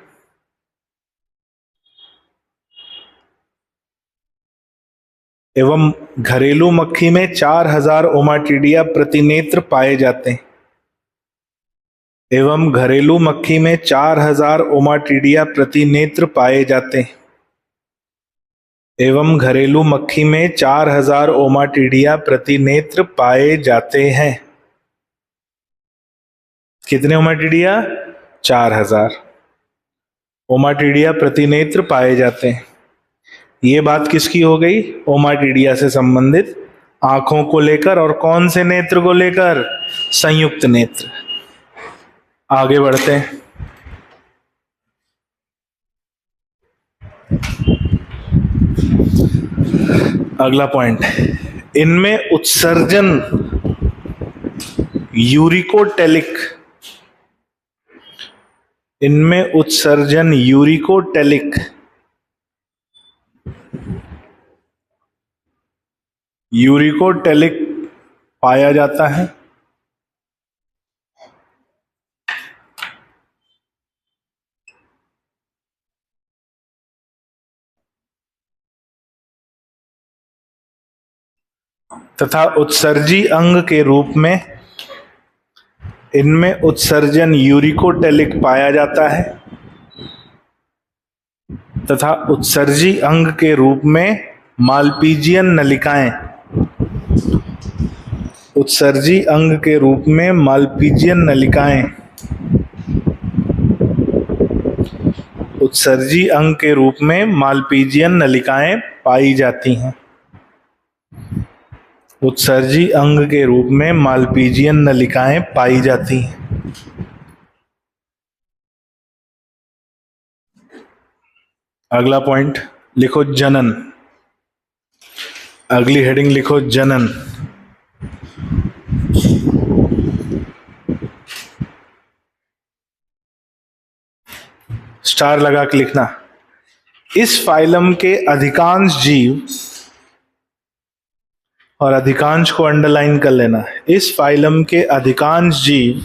एवं घरेलू मक्खी में 4000 ओमाटिडिया प्रति नेत्र पाए जाते हैं, एवं घरेलू मक्खी में 4000 ओमाटिडिया प्रति नेत्र पाए जाते हैं, एवं घरेलू मक्खी में 4000 ओमाटिडिया प्रति नेत्र पाए जाते हैं। कितने ओमाटिडिया? 4000 ओमाटिडिया प्रति नेत्र पाए जाते हैं। ये बात किसकी हो गई? ओमाटिडिया से संबंधित, आंखों को लेकर और कौन से नेत्र को लेकर? संयुक्त नेत्र। आगे बढ़ते हैं। अगला पॉइंट, इनमें उत्सर्जन यूरिकोटेलिक, इनमें उत्सर्जन यूरिकोटेलिक, यूरिकोटेलिक पाया जाता है, तथा उत्सर्जी अंग के रूप में, इनमें उत्सर्जन यूरिकोटेलिक पाया जाता है तथा उत्सर्जी अंग के रूप में मालपीजियन नलिकाएं, उत्सर्जी अंग के रूप में मालपीजियन नलिकाएं, उत्सर्जी अंग के रूप में मालपीजियन नलिकाएं पाई जाती हैं, उत्सर्जी अंग के रूप में मालपीजियन नलिकाएं पाई जाती हैं। अगला पॉइंट लिखो जनन, अगली हेडिंग लिखो जनन। स्टार लगा के लिखना। इस फाइलम के अधिकांश जीव, और अधिकांश को अंडरलाइन कर लेना, इस फाइलम के अधिकांश जीव,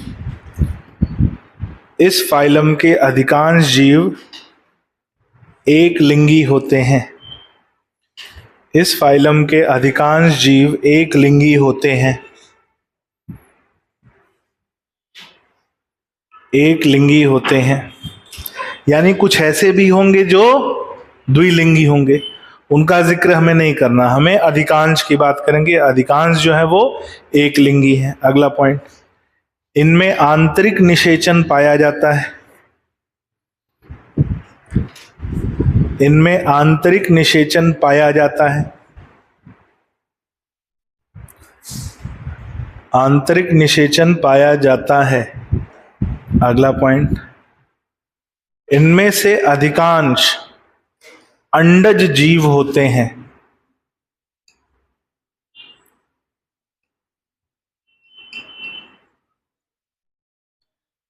इस फाइलम के अधिकांश जीव एक लिंगी होते हैं, इस फाइलम के अधिकांश जीव एक लिंगी होते हैं, एक लिंगी होते हैं। यानी कुछ ऐसे भी होंगे जो द्विलिंगी होंगे, उनका जिक्र हमें नहीं करना, हमें अधिकांश की बात करेंगे। अधिकांश जो है वो एक लिंगी है। अगला पॉइंट, इनमें आंतरिक निषेचन पाया जाता है। इनमें आंतरिक निषेचन पाया जाता है। आंतरिक निषेचन पाया जाता है। अगला पॉइंट, इनमें से अधिकांश अंडज जीव होते हैं।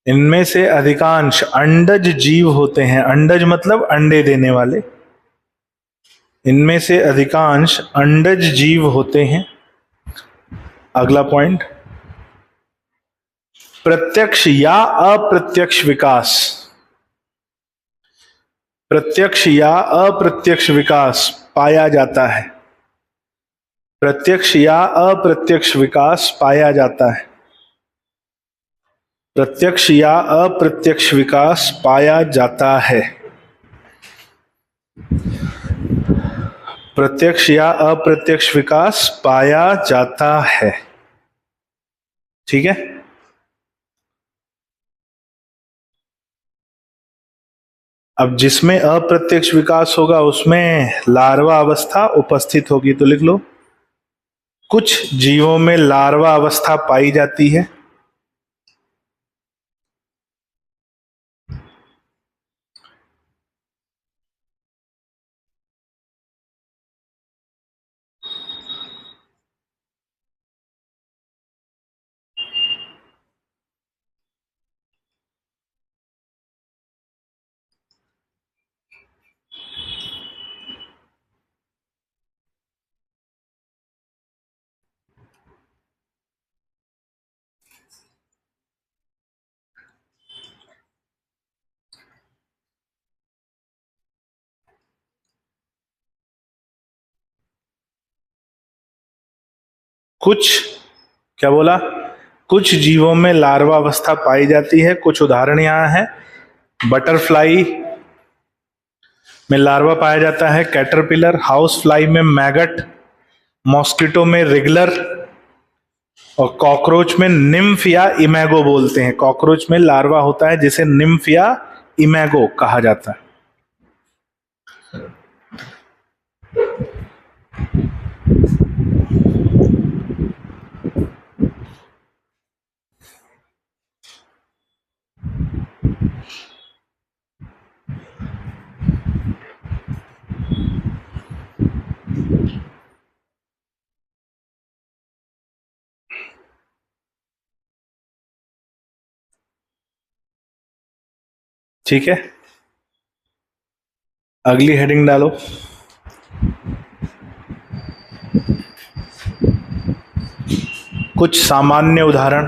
इनमें से अधिकांश अंडज जीव होते हैं। अंडज मतलब अंडे देने वाले। इनमें से अधिकांश अंडज जीव होते हैं। अगला पॉइंट, प्रत्यक्ष या अप्रत्यक्ष विकास। प्रत्यक्ष या अप्रत्यक्ष विकास पाया जाता है। प्रत्यक्ष या अप्रत्यक्ष विकास पाया जाता है। प्रत्यक्ष या अप्रत्यक्ष विकास पाया जाता है। प्रत्यक्ष या अप्रत्यक्ष विकास पाया जाता है। ठीक है। अब जिसमें अप्रत्यक्ष विकास होगा उसमें लार्वा अवस्था उपस्थित होगी, तो लिख लो, कुछ जीवों में लार्वा अवस्था पाई जाती है। कुछ, क्या बोला, कुछ जीवों में लार्वा अवस्था पाई जाती है। कुछ उदाहरण यहां है, बटरफ्लाई में लार्वा पाया जाता है, कैटरपिलर, हाउस फ्लाई में मैगट, मॉस्किटो में रिगलर, और कॉकरोच में निम्फ या इमेगो बोलते हैं। कॉकरोच में लार्वा होता है जिसे निम्फ या इमेगो कहा जाता है। ठीक है, अगली हेडिंग डालो। कुछ सामान्य उदाहरण।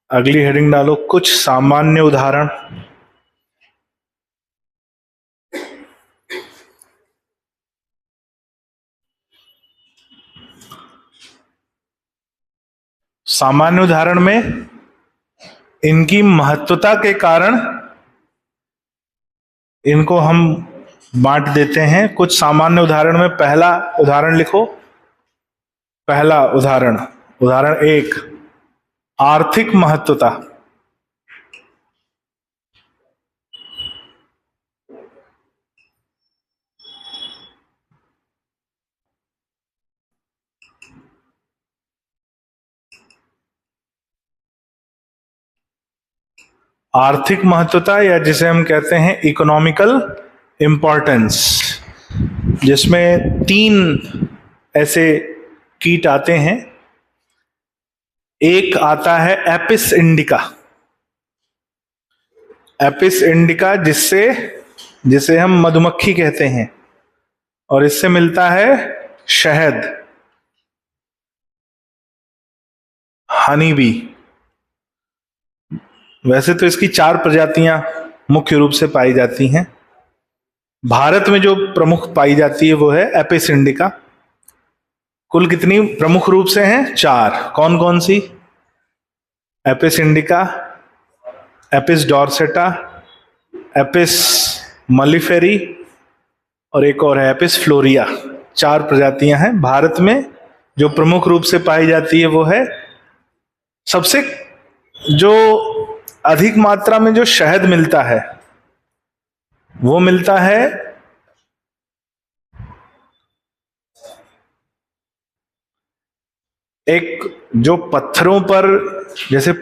अगली हेडिंग डालो, कुछ सामान्य उदाहरण। सामान्य उदाहरण में इनकी महत्वता के कारण इनको हम बांट देते हैं। कुछ सामान्य उदाहरण में पहला उदाहरण लिखो। पहला उदाहरण, उदाहरण 1, आर्थिक महत्वता। आर्थिक महत्वता, या जिसे हम कहते हैं इकोनॉमिकल इंपॉर्टेंस, जिसमें 3 ऐसे कीट आते हैं। एक आता है एपिस इंडिका। एपिस इंडिका जिसे हम मधुमक्खी कहते हैं, और इससे मिलता है शहद, हनी बी। वैसे तो इसकी 4 प्रजातियां मुख्य रूप से पाई जाती हैं। भारत में जो प्रमुख पाई जाती है वो है एपिस इंडिका। कुल कितनी प्रमुख रूप से हैं? 4। कौन कौन सी? एपिस इंडिका, एपिस डॉर्सेटा, एपिस मलिफेरी और एक और है एपिस फ्लोरिया। 4 प्रजातियां हैं। भारत में जो प्रमुख रूप से पाई जाती है वो है, सबसे जो अधिक मात्रा में जो शहद मिलता है वो मिलता है एक जो पत्थरों पर, जैसे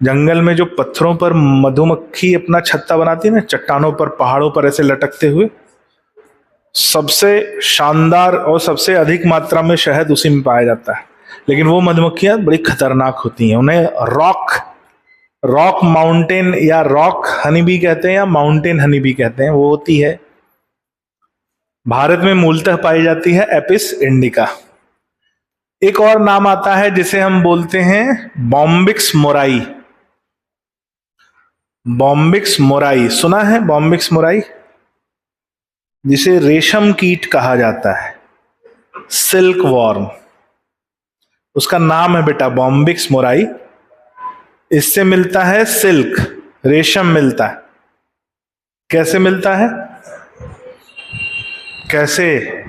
जंगल में जो पत्थरों पर मधुमक्खी अपना छत्ता बनाती है ना, चट्टानों पर, पहाड़ों पर ऐसे लटकते हुए, सबसे शानदार और सबसे अधिक मात्रा में शहद उसी में पाया जाता है। लेकिन वो मधुमक्खियां बड़ी खतरनाक होती हैं। उन्हें रॉक माउंटेन या रॉक हनी बी कहते हैं या माउंटेन हनी बी कहते हैं, वो होती है। भारत में मूलतः पाई जाती है एपिस इंडिका। एक और नाम आता है जिसे हम बोलते हैं बॉम्बिक्स मोराई। बॉम्बिक्स मोराई सुना है? बॉम्बिक्स मोराई जिसे रेशम कीट कहा जाता है, सिल्क वॉर्म, उसका नाम है बेटा बॉम्बिक्स मोराई। इससे मिलता है सिल्क, रेशम मिलता है। कैसे मिलता है? कैसे?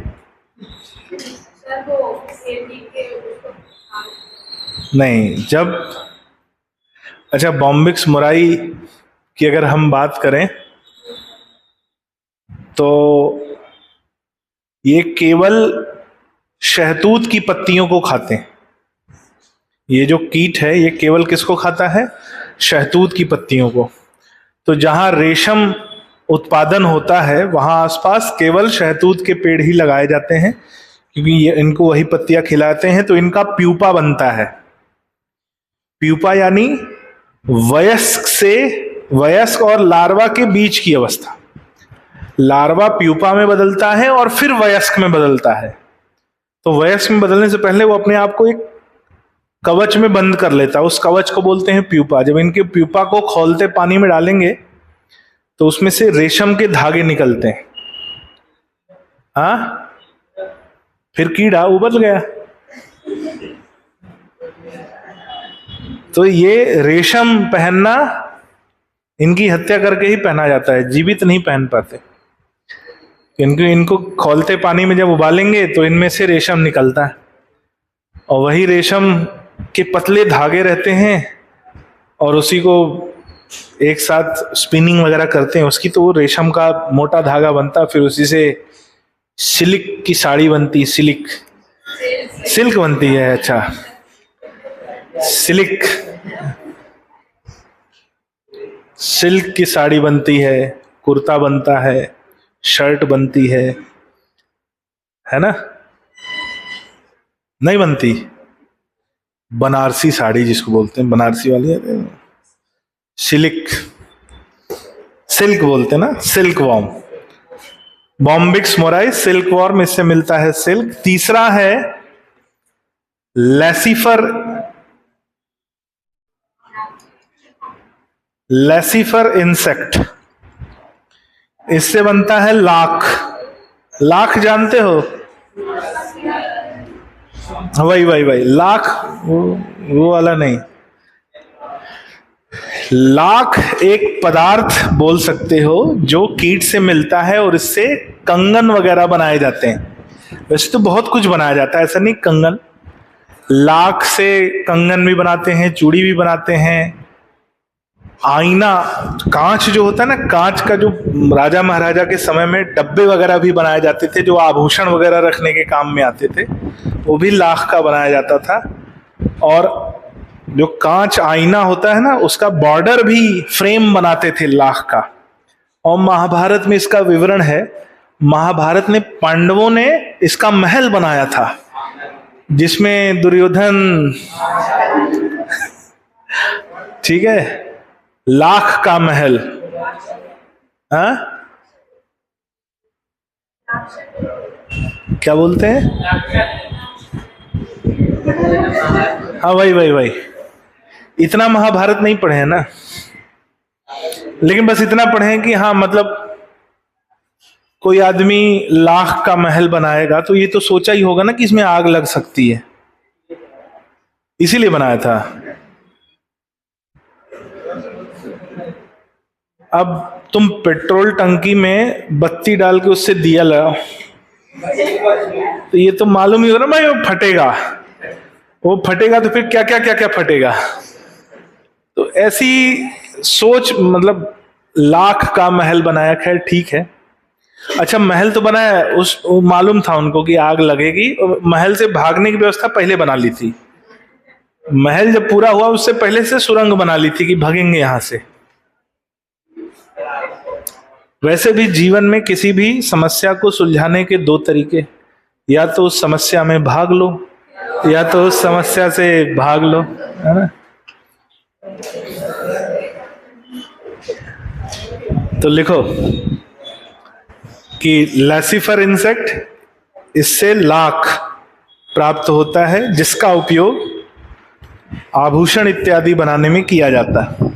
नहीं, जब, अच्छा, बॉम्बिक्स मोराई की अगर हम बात करें तो ये केवल शहतूत की पत्तियों को खाते हैं। ये जो कीट है ये केवल किसको खाता है? शहतूत की पत्तियों को। तो जहां रेशम उत्पादन होता है वहां आसपास केवल शहतूत के पेड़ ही लगाए जाते हैं, क्योंकि ये इनको वही पत्तियां खिलाते हैं। तो इनका प्यूपा बनता है। प्यूपा यानी वयस्क और लार्वा के बीच की अवस्था। लार्वा प्यूपा में बदलता है और फिर वयस्क में बदलता है। तो वयस्क में बदलने से पहले वो अपने आप को एक कवच में बंद कर लेता है। उस कवच को बोलते हैं प्यूपा। जब इनके प्यूपा को खौलते पानी में डालेंगे तो उसमें से रेशम के धागे निकलते हैं। हाँ, फिर कीड़ा उबल गया। तो ये रेशम पहनना इनकी हत्या करके ही पहना जाता है, जीवित नहीं पहन पाते। इनको खौलते पानी में जब उबालेंगे तो इनमें से रेशम निकलता है और वही रेशम के पतले धागे रहते हैं और उसी को एक साथ स्पिनिंग वगैरह करते हैं उसकी, तो वो रेशम का मोटा धागा बनता, फिर उसी से सिल्क की साड़ी बनती। सिल्क बनती है। अच्छा, सिल्क की साड़ी बनती है, कुर्ता बनता है, शर्ट बनती है ना? नहीं बनती? बनारसी साड़ी जिसको बोलते हैं, बनारसी वाली सिल्क बोलते हैं ना, silk worm. Bombyx mori, silk worm, इससे मिलता है सिल्क। तीसरा है लेसिफर इंसेक्ट। इससे बनता है लाख जानते हो? वही लाख, वो वाला नहीं। लाख एक पदार्थ बोल सकते हो जो कीट से मिलता है और इससे कंगन वगैरह बनाए जाते हैं। वैसे तो बहुत कुछ बनाया जाता है, ऐसा नहीं। कंगन, लाख से कंगन भी बनाते हैं, चूड़ी भी बनाते हैं, आईना, कांच जो होता है ना, कांच का जो राजा महाराजा के समय में डब्बे वगैरह भी बनाए जाते थे जो आभूषण वगैरह रखने के काम में आते थे, वो भी लाख का बनाया जाता था। और जो कांच आईना होता है ना, उसका बॉर्डर भी फ्रेम बनाते थे लाख का। और महाभारत में इसका विवरण है। महाभारत ने, पांडवों ने इसका महल बनाया था जिसमें दुर्योधन, ठीक है, लाख का महल। हाँ, क्या बोलते हैं? हाँ, वही। इतना महाभारत नहीं पढ़े हैं ना, लेकिन बस इतना पढ़े हैं कि हाँ, मतलब कोई आदमी लाख का महल बनाएगा तो ये तो सोचा ही होगा ना कि इसमें आग लग सकती है, इसीलिए बनाया था। अब तुम पेट्रोल टंकी में बत्ती डाल के उससे दिया लगाओ, तो ये तो मालूम ही हो ना भाई वो फटेगा। वो फटेगा तो फिर क्या क्या क्या क्या फटेगा। तो ऐसी सोच, मतलब लाख का महल बनाया, खैर ठीक है। अच्छा महल तो बनाया, उस मालूम था उनको कि आग लगेगी, महल से भागने की व्यवस्था पहले बना ली थी। महल जब पूरा हुआ उससे पहले से सुरंग बना ली थी कि भागेंगे यहां से। वैसे भी जीवन में किसी भी समस्या को सुलझाने के दो तरीके, या तो उस समस्या में भाग लो या तो उस समस्या से भाग लो, है ना। तो लिखो कि लैसिफर इंसेक्ट, इससे लाख प्राप्त होता है जिसका उपयोग आभूषण इत्यादि बनाने में किया जाता है,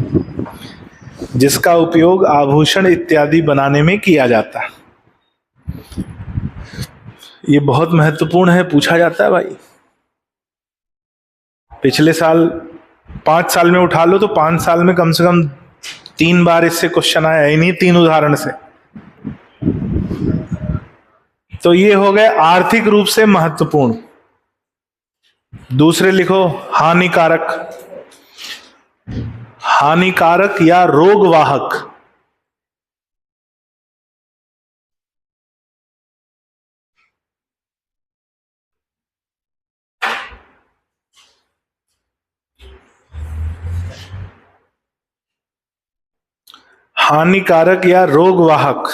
जिसका उपयोग आभूषण इत्यादि बनाने में किया जाता है। ये बहुत महत्वपूर्ण है, पूछा जाता है भाई। पिछले साल 5 साल में उठा लो तो 5 साल में कम से कम 3 बार इससे क्वेश्चन आया, इन्हीं 3 उदाहरण से। तो ये हो गए आर्थिक रूप से महत्वपूर्ण। दूसरे लिखो हानिकारक। हानिकारक या रोगवाहक। हानिकारक या रोगवाहक।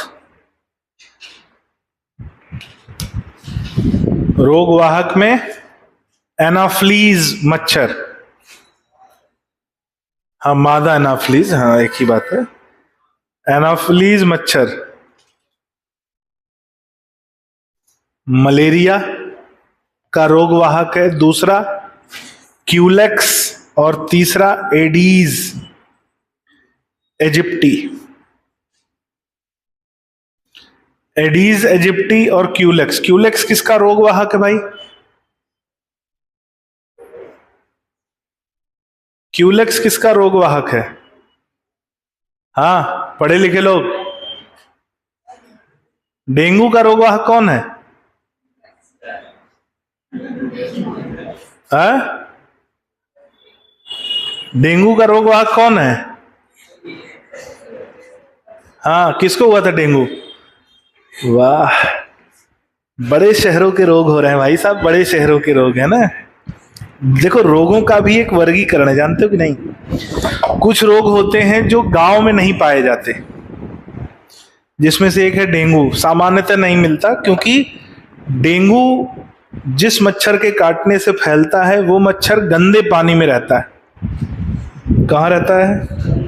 रोगवाहक में एनाफ्लीज मच्छर, हाँ मादा एनाफ्लीज, हाँ एक ही बात है। एनाफ्लीज मच्छर, मलेरिया का रोगवाहक है। दूसरा क्यूलेक्स और तीसरा एडीज इजिप्टी। एडीज इजिप्टी और क्यूलेक्स। क्यूलेक्स किसका रोगवाहक है भाई? क्यूलेक्स किसका रोगवाहक है? हाँ पढ़े लिखे लोग। डेंगू का रोगवाहक कौन है? हाँ? डेंगू का रोगवाहक कौन है? हाँ किसको हुआ था डेंगू? वाह, बड़े शहरों के रोग हो रहे हैं भाई साहब, बड़े शहरों के रोग है ना। देखो रोगों का भी एक वर्गीकरण है, जानते हो कि नहीं? कुछ रोग होते हैं जो गांव में नहीं पाए जाते, जिसमें से एक है डेंगू। सामान्यतः नहीं मिलता, क्योंकि डेंगू जिस मच्छर के काटने से फैलता है वो मच्छर गंदे पानी में रहता है। कहाँ रहता है?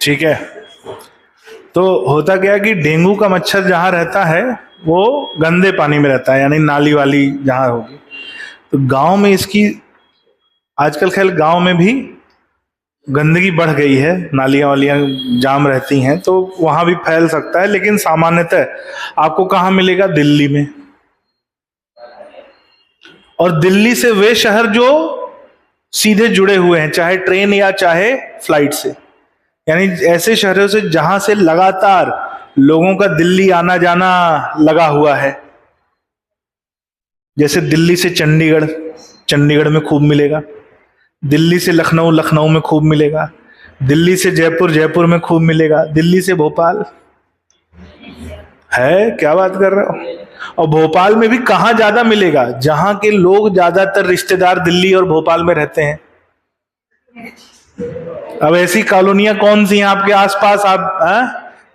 ठीक है। तो होता क्या कि डेंगू का मच्छर जहां रहता है वो गंदे पानी में रहता है, यानी नाली वाली जहां होगी। तो गांव में इसकी आजकल खैर गांव में भी गंदगी बढ़ गई है, नालियां वालियां जाम रहती हैं, तो वहां भी फैल सकता है। लेकिन सामान्यतः आपको कहां मिलेगा? दिल्ली में। और दिल्ली से वे शहर जो सीधे जुड़े हुए हैं, चाहे ट्रेन या चाहे फ्लाइट से, यानी ऐसे शहरों से जहां से लगातार लोगों का दिल्ली आना जाना लगा हुआ है। जैसे दिल्ली से चंडीगढ़, चंडीगढ़ में खूब मिलेगा। दिल्ली से लखनऊ, लखनऊ में खूब मिलेगा। दिल्ली से जयपुर, जयपुर में खूब मिलेगा। दिल्ली से भोपाल, है क्या बात कर रहे हो? और भोपाल में भी कहां ज्यादा मिलेगा? जहां के लोग ज्यादातर रिश्तेदार दिल्ली और भोपाल में रहते हैं। अब ऐसी कॉलोनियां कौन सी हैं आपके आसपास?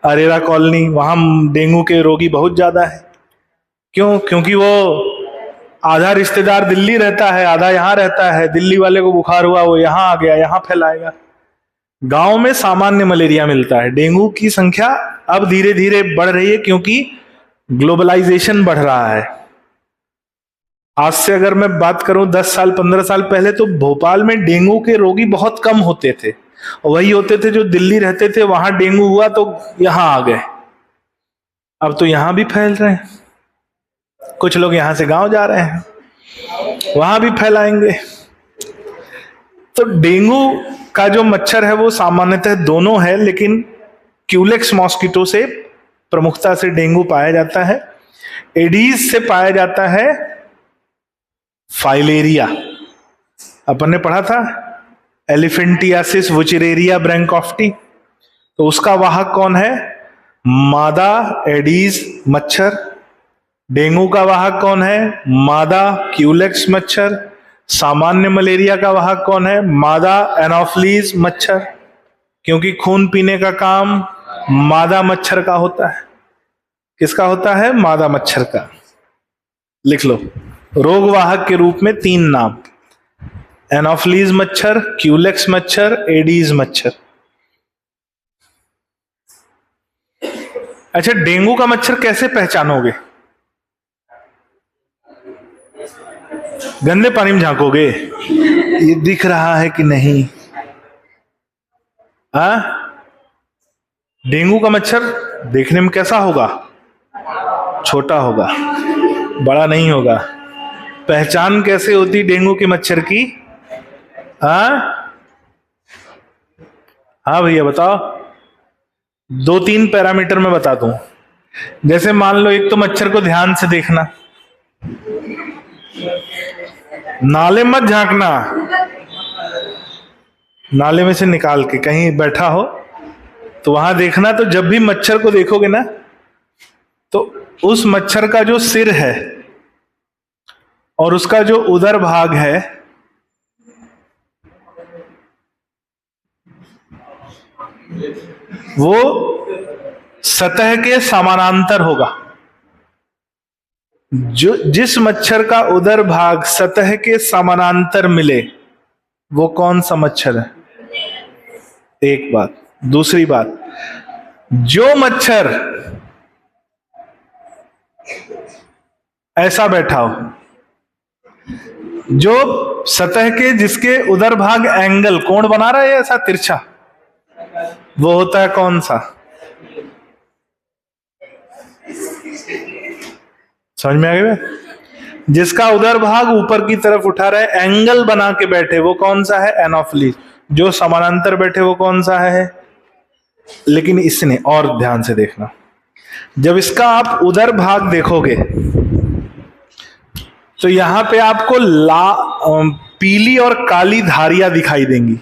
अरेरा कॉलोनी, वहां डेंगू के रोगी बहुत ज्यादा है। क्यों? क्योंकि वो आधा रिश्तेदार दिल्ली रहता है, आधा यहां रहता है। दिल्ली वाले को बुखार हुआ, वो यहां आ गया, यहां फैलाएगा। गांव में सामान्य मलेरिया मिलता है। डेंगू की संख्या अब धीरे धीरे बढ़ रही है क्योंकि ग्लोबलाइजेशन बढ़ रहा है। आज से अगर मैं बात करूं 10 साल 15 साल पहले, तो भोपाल में डेंगू के रोगी बहुत कम होते थे। वही होते थे जो दिल्ली रहते थे, वहां डेंगू हुआ तो यहां आ गए। अब तो यहां भी फैल रहे हैं। कुछ लोग यहां से गांव जा रहे हैं, वहां भी फैलाएंगे। तो डेंगू का जो मच्छर है वो सामान्यतः दोनों है, लेकिन क्यूलेक्स मॉस्किटो से प्रमुखता से डेंगू पाया जाता है। एडीज से पाया जाता है फाइलेरिया। अपन ने पढ़ा था एलिफेंटियासिस वुचरेरिया ब्रैंकोफ्टी। तो उसका वाहक कौन है? मादा एडीज मच्छर। डेंगू का वाहक कौन है? मादा क्यूलेक्स मच्छर। सामान्य मलेरिया का वाहक कौन है? मादा एनोफ्लीज मच्छर, क्योंकि खून पीने का काम मादा मच्छर का होता है। किसका होता है? मादा मच्छर का। लिख लो, रोगवाहक के रूप में 3 नाम: एनोफ्लीज मच्छर, क्यूलेक्स मच्छर, एडीज मच्छर। अच्छा, डेंगू का मच्छर कैसे पहचानोगे? गंदे पानी में झांकोगे, ये दिख रहा है कि नहीं? डेंगू का मच्छर देखने में कैसा होगा? छोटा होगा, बड़ा नहीं होगा। पहचान कैसे होती डेंगू के मच्छर की? हाँ भैया बताओ। 2-3 पैरामीटर में बता दूं। जैसे मान लो, एक तो मच्छर को ध्यान से देखना, नाले मत झांकना। नाले में से निकाल के कहीं बैठा हो तो वहां देखना। तो जब भी मच्छर को देखोगे ना, तो उस मच्छर का जो सिर है और उसका जो उदर भाग है, वो सतह के समानांतर होगा। जो जिस मच्छर का उदर भाग सतह के समानांतर मिले, वो कौन सा मच्छर है? एक बात। दूसरी बात, जो मच्छर ऐसा बैठा हो, जो सतह के जिसके उदर भाग एंगल कोण बना रहा है ऐसा तिरछा, वो होता है कौन सा? समझ में आ गया? जिसका उदर भाग ऊपर की तरफ उठा रहा है, एंगल बना के बैठे, वो कौन सा है? एनोफ्लीज। जो समानांतर बैठे वो कौन सा है? लेकिन इसने, और ध्यान से देखना, जब इसका आप उदर भाग देखोगे तो यहां पे आपको पीली और काली धारियां दिखाई देंगी।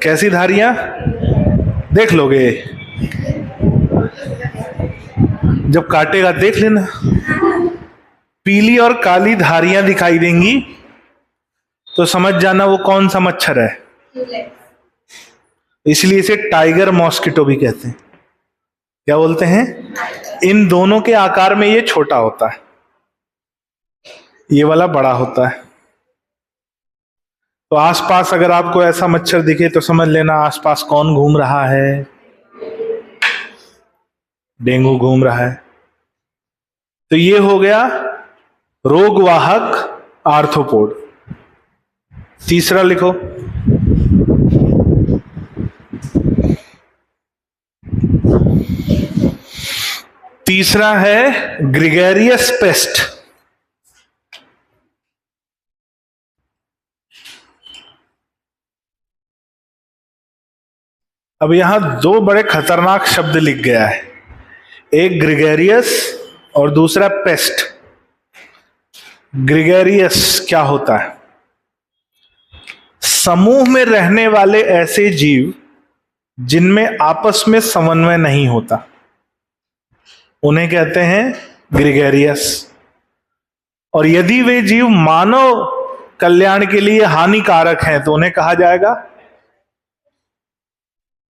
कैसी धारियां? देख लोगे, जब काटेगा देख लेना। पीली और काली धारियां दिखाई देंगी तो समझ जाना वो कौन सा मच्छर है। इसलिए इसे टाइगर मॉस्किटो भी कहते हैं। क्या बोलते हैं? इन दोनों के आकार में ये छोटा होता है, ये वाला बड़ा होता है। तो आसपास अगर आपको ऐसा मच्छर दिखे तो समझ लेना आसपास कौन घूम रहा है? डेंगू घूम रहा है। तो ये हो गया रोगवाहक आर्थ्रोपोड। तीसरा लिखो, तीसरा है ग्रेगेरियस पेस्ट। अब यहां 2 बड़े खतरनाक शब्द लिख गया है, एक ग्रेगेरियस और दूसरा पेस्ट। ग्रेगेरियस क्या होता है? समूह में रहने वाले ऐसे जीव जिनमें आपस में समन्वय नहीं होता, उन्हें कहते हैं ग्रेगेरियस। और यदि वे जीव मानव कल्याण के लिए हानिकारक हैं तो उन्हें कहा जाएगा,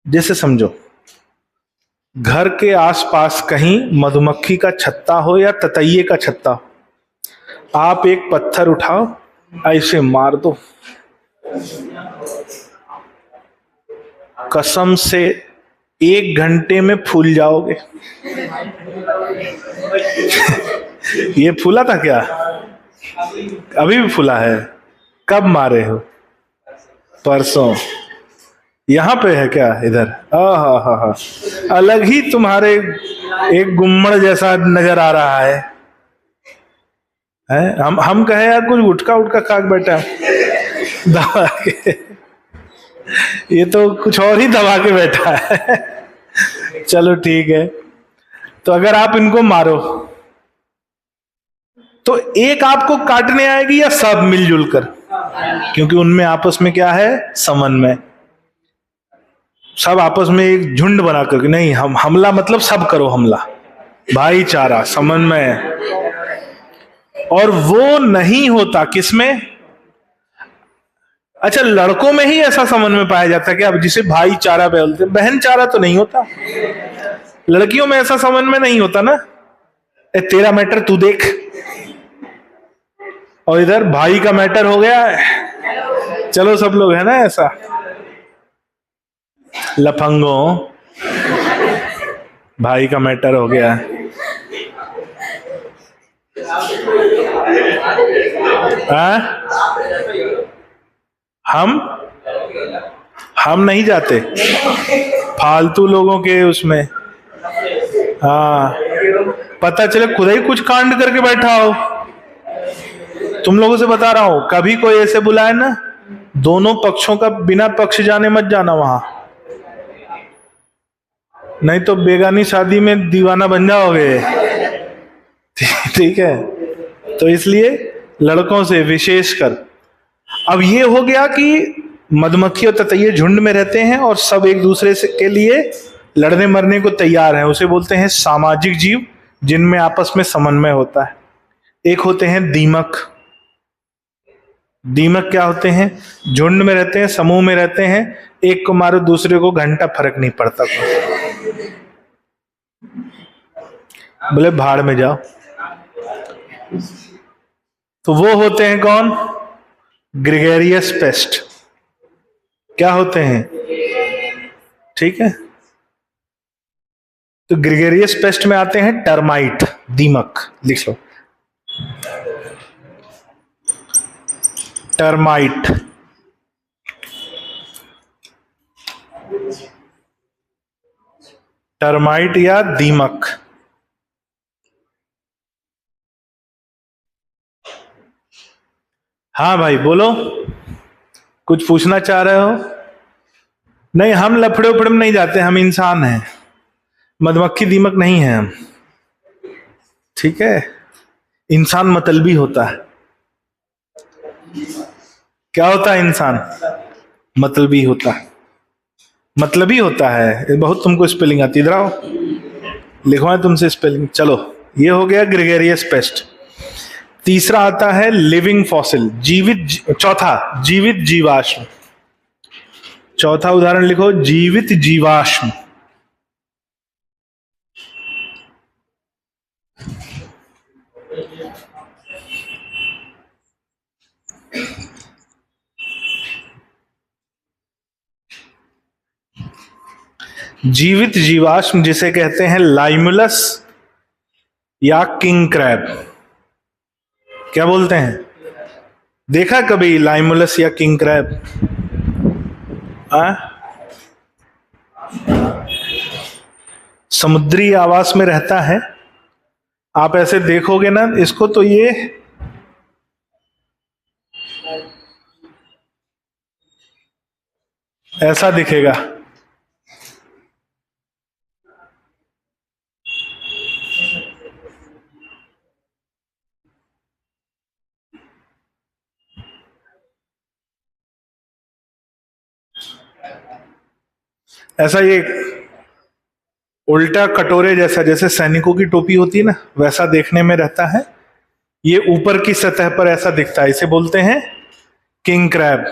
जैसे समझो घर के आसपास कहीं मधुमक्खी का छत्ता हो या ततैये का छत्ता हो, आप एक पत्थर उठाओ, ऐसे मार दो, कसम से 1 घंटे में फूल जाओगे। ये फूला था क्या? अभी भी फूला है? कब मारे हो? परसों। यहां पे है क्या? इधर? हा, अलग ही तुम्हारे एक गुम्मड़ जैसा नजर आ रहा है। हम कहे यार कुछ गुटका उटका खा के बैठा दबा के, ये तो कुछ और ही दबा के बैठा है। चलो ठीक है, तो अगर आप इनको मारो तो एक आपको काटने आएगी या सब मिलजुल कर? क्योंकि उनमें आपस में क्या है? समन्वय। सब आपस में एक झुंड बना करके, नहीं हम हमला मतलब सब करो हमला, भाईचारा, समन्वय। और वो नहीं होता किसमें? अच्छा, लड़कों में ही ऐसा समन्वय पाया जाता है कि अब जिसे भाईचारा बोलते हैं, बहनचारा तो नहीं होता। लड़कियों में ऐसा समन्वय नहीं होता ना, तेरा मैटर तू देख, और इधर भाई का मैटर हो गया है, चलो सब लोग है ना ऐसा। लफंगों, भाई का मैटर हो गया। हम नहीं जाते फालतू लोगों के उसमें। हाँ, पता चले खुद ही कुछ कांड करके बैठा हो। तुम लोगों से बता रहा हूं, कभी कोई ऐसे बुलाए ना, दोनों पक्षों का बिना पक्ष जाने मत जाना वहां, नहीं तो बेगानी शादी में दीवाना बन जाओगे। ठीक है, तो इसलिए लड़कों से विशेषकर। अब ये हो गया कि मधुमक्खी और ततैये झुंड में रहते हैं और सब एक दूसरे से के लिए लड़ने मरने को तैयार हैं, उसे बोलते हैं सामाजिक जीव, जिनमें आपस में समन्वय होता है। एक होते हैं दीमक। दीमक क्या होते हैं? झुंड में रहते हैं, समूह में रहते हैं, एक को मारो दूसरे को घंटा फर्क नहीं पड़ता, बोले भाड़ में जाओ। तो वो होते हैं कौन? Gregarious paste. क्या होते हैं? ठीक है, तो ग्रेगरियस पेस्ट में आते हैं टर्माइट, दीमक, लिख लो टर्माइट। टर्माइट या दीमक। हाँ भाई बोलो, कुछ पूछना चाह रहे हो? नहीं, हम लफड़े उपड़े में नहीं जाते, हम इंसान हैं, मधुमक्खी दीमक नहीं है हम। ठीक है, इंसान मतलबी होता है। क्या होता है इंसान? मतलबी होता है। मतलबी होता है, बहुत तुमको स्पेलिंग आती, इधर आओ लिखवाएं तुमसे स्पेलिंग। चलो, ये हो गया ग्रेगरियस पेस्ट। तीसरा आता है लिविंग फॉसिल, जीवित। चौथा जीवित जीवाश्म। चौथा उदाहरण लिखो, जीवित जीवाश्म। जीवित जीवाश्म जिसे कहते हैं लाइमुलस या किंग क्रैब। क्या बोलते हैं? देखा कभी लाइमुलस या किंग क्रैब? समुद्री आवास में रहता है। आप ऐसे देखोगे ना इसको, तो ये ऐसा दिखेगा। ऐसा ये उल्टा कटोरे जैसा, जैसे सैनिकों की टोपी होती है ना, वैसा देखने में रहता है। ये ऊपर की सतह पर ऐसा दिखता है, इसे बोलते हैं किंग क्रैब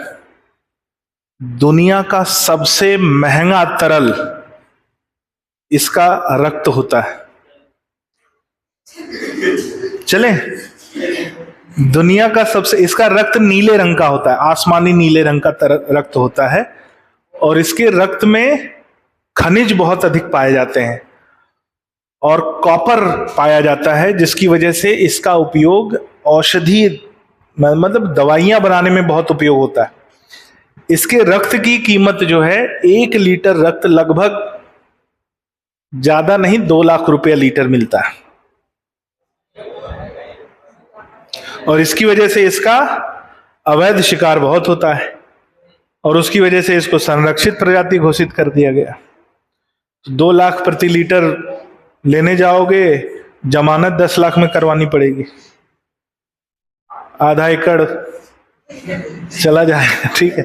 दुनिया का सबसे महंगा तरल, इसका रक्त होता है। चले, दुनिया का सबसे, इसका रक्त नीले रंग का होता है, आसमानी नीले रंग का रक्त होता है, और इसके रक्त में खनिज बहुत अधिक पाए जाते हैं और कॉपर पाया जाता है, जिसकी वजह से इसका उपयोग औषधि मतलब दवाइयां बनाने में बहुत उपयोग होता है। इसके रक्त की कीमत जो है, 1 लीटर रक्त लगभग ज्यादा नहीं 2 लाख रुपया लीटर मिलता है, और इसकी वजह से इसका अवैध शिकार बहुत होता है, और उसकी वजह से इसको संरक्षित प्रजाति घोषित कर दिया गया। 2 लाख प्रति लीटर लेने जाओगे, जमानत 10 लाख में करवानी पड़ेगी, आधा एकड़ चला जाएगा। ठीक है,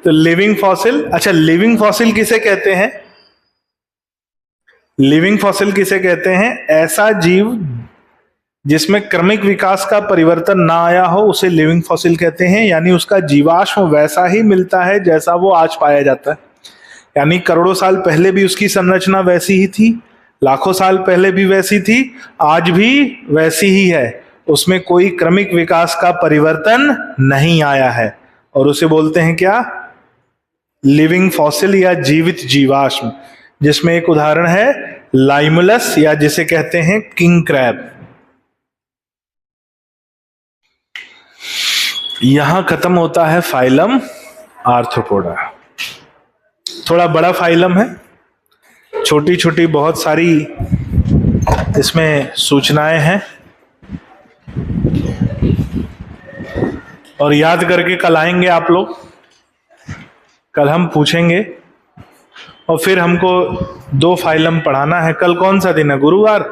तो लिविंग फॉसिल, अच्छा लिविंग फॉसिल किसे कहते हैं? लिविंग फॉसिल किसे कहते हैं? ऐसा जीव जिसमें क्रमिक विकास का परिवर्तन ना आया हो उसे लिविंग फॉसिल कहते हैं, यानी उसका जीवाश्म वैसा ही मिलता है जैसा वो आज पाया जाता है, यानी करोड़ों साल पहले भी उसकी संरचना वैसी ही थी, लाखों साल पहले भी वैसी थी, आज भी वैसी ही है, उसमें कोई क्रमिक विकास का परिवर्तन नहीं आया है, और उसे बोलते हैं क्या? लिविंग फॉसिल या जीवित जीवाश्म, जिसमें एक उदाहरण है लाइमुलस, या जिसे कहते हैं किंग क्रैब। यहां खत्म होता है फाइलम आर्थ्रोपोडा। थोड़ा बड़ा फाइलम है, छोटी छोटी बहुत सारी इसमें सूचनाएं हैं, और याद करके कल आएंगे आप लोग, कल हम पूछेंगे, और फिर हमको 2 फाइलम पढ़ाना है। कल कौन सा दिन है? गुरुवार।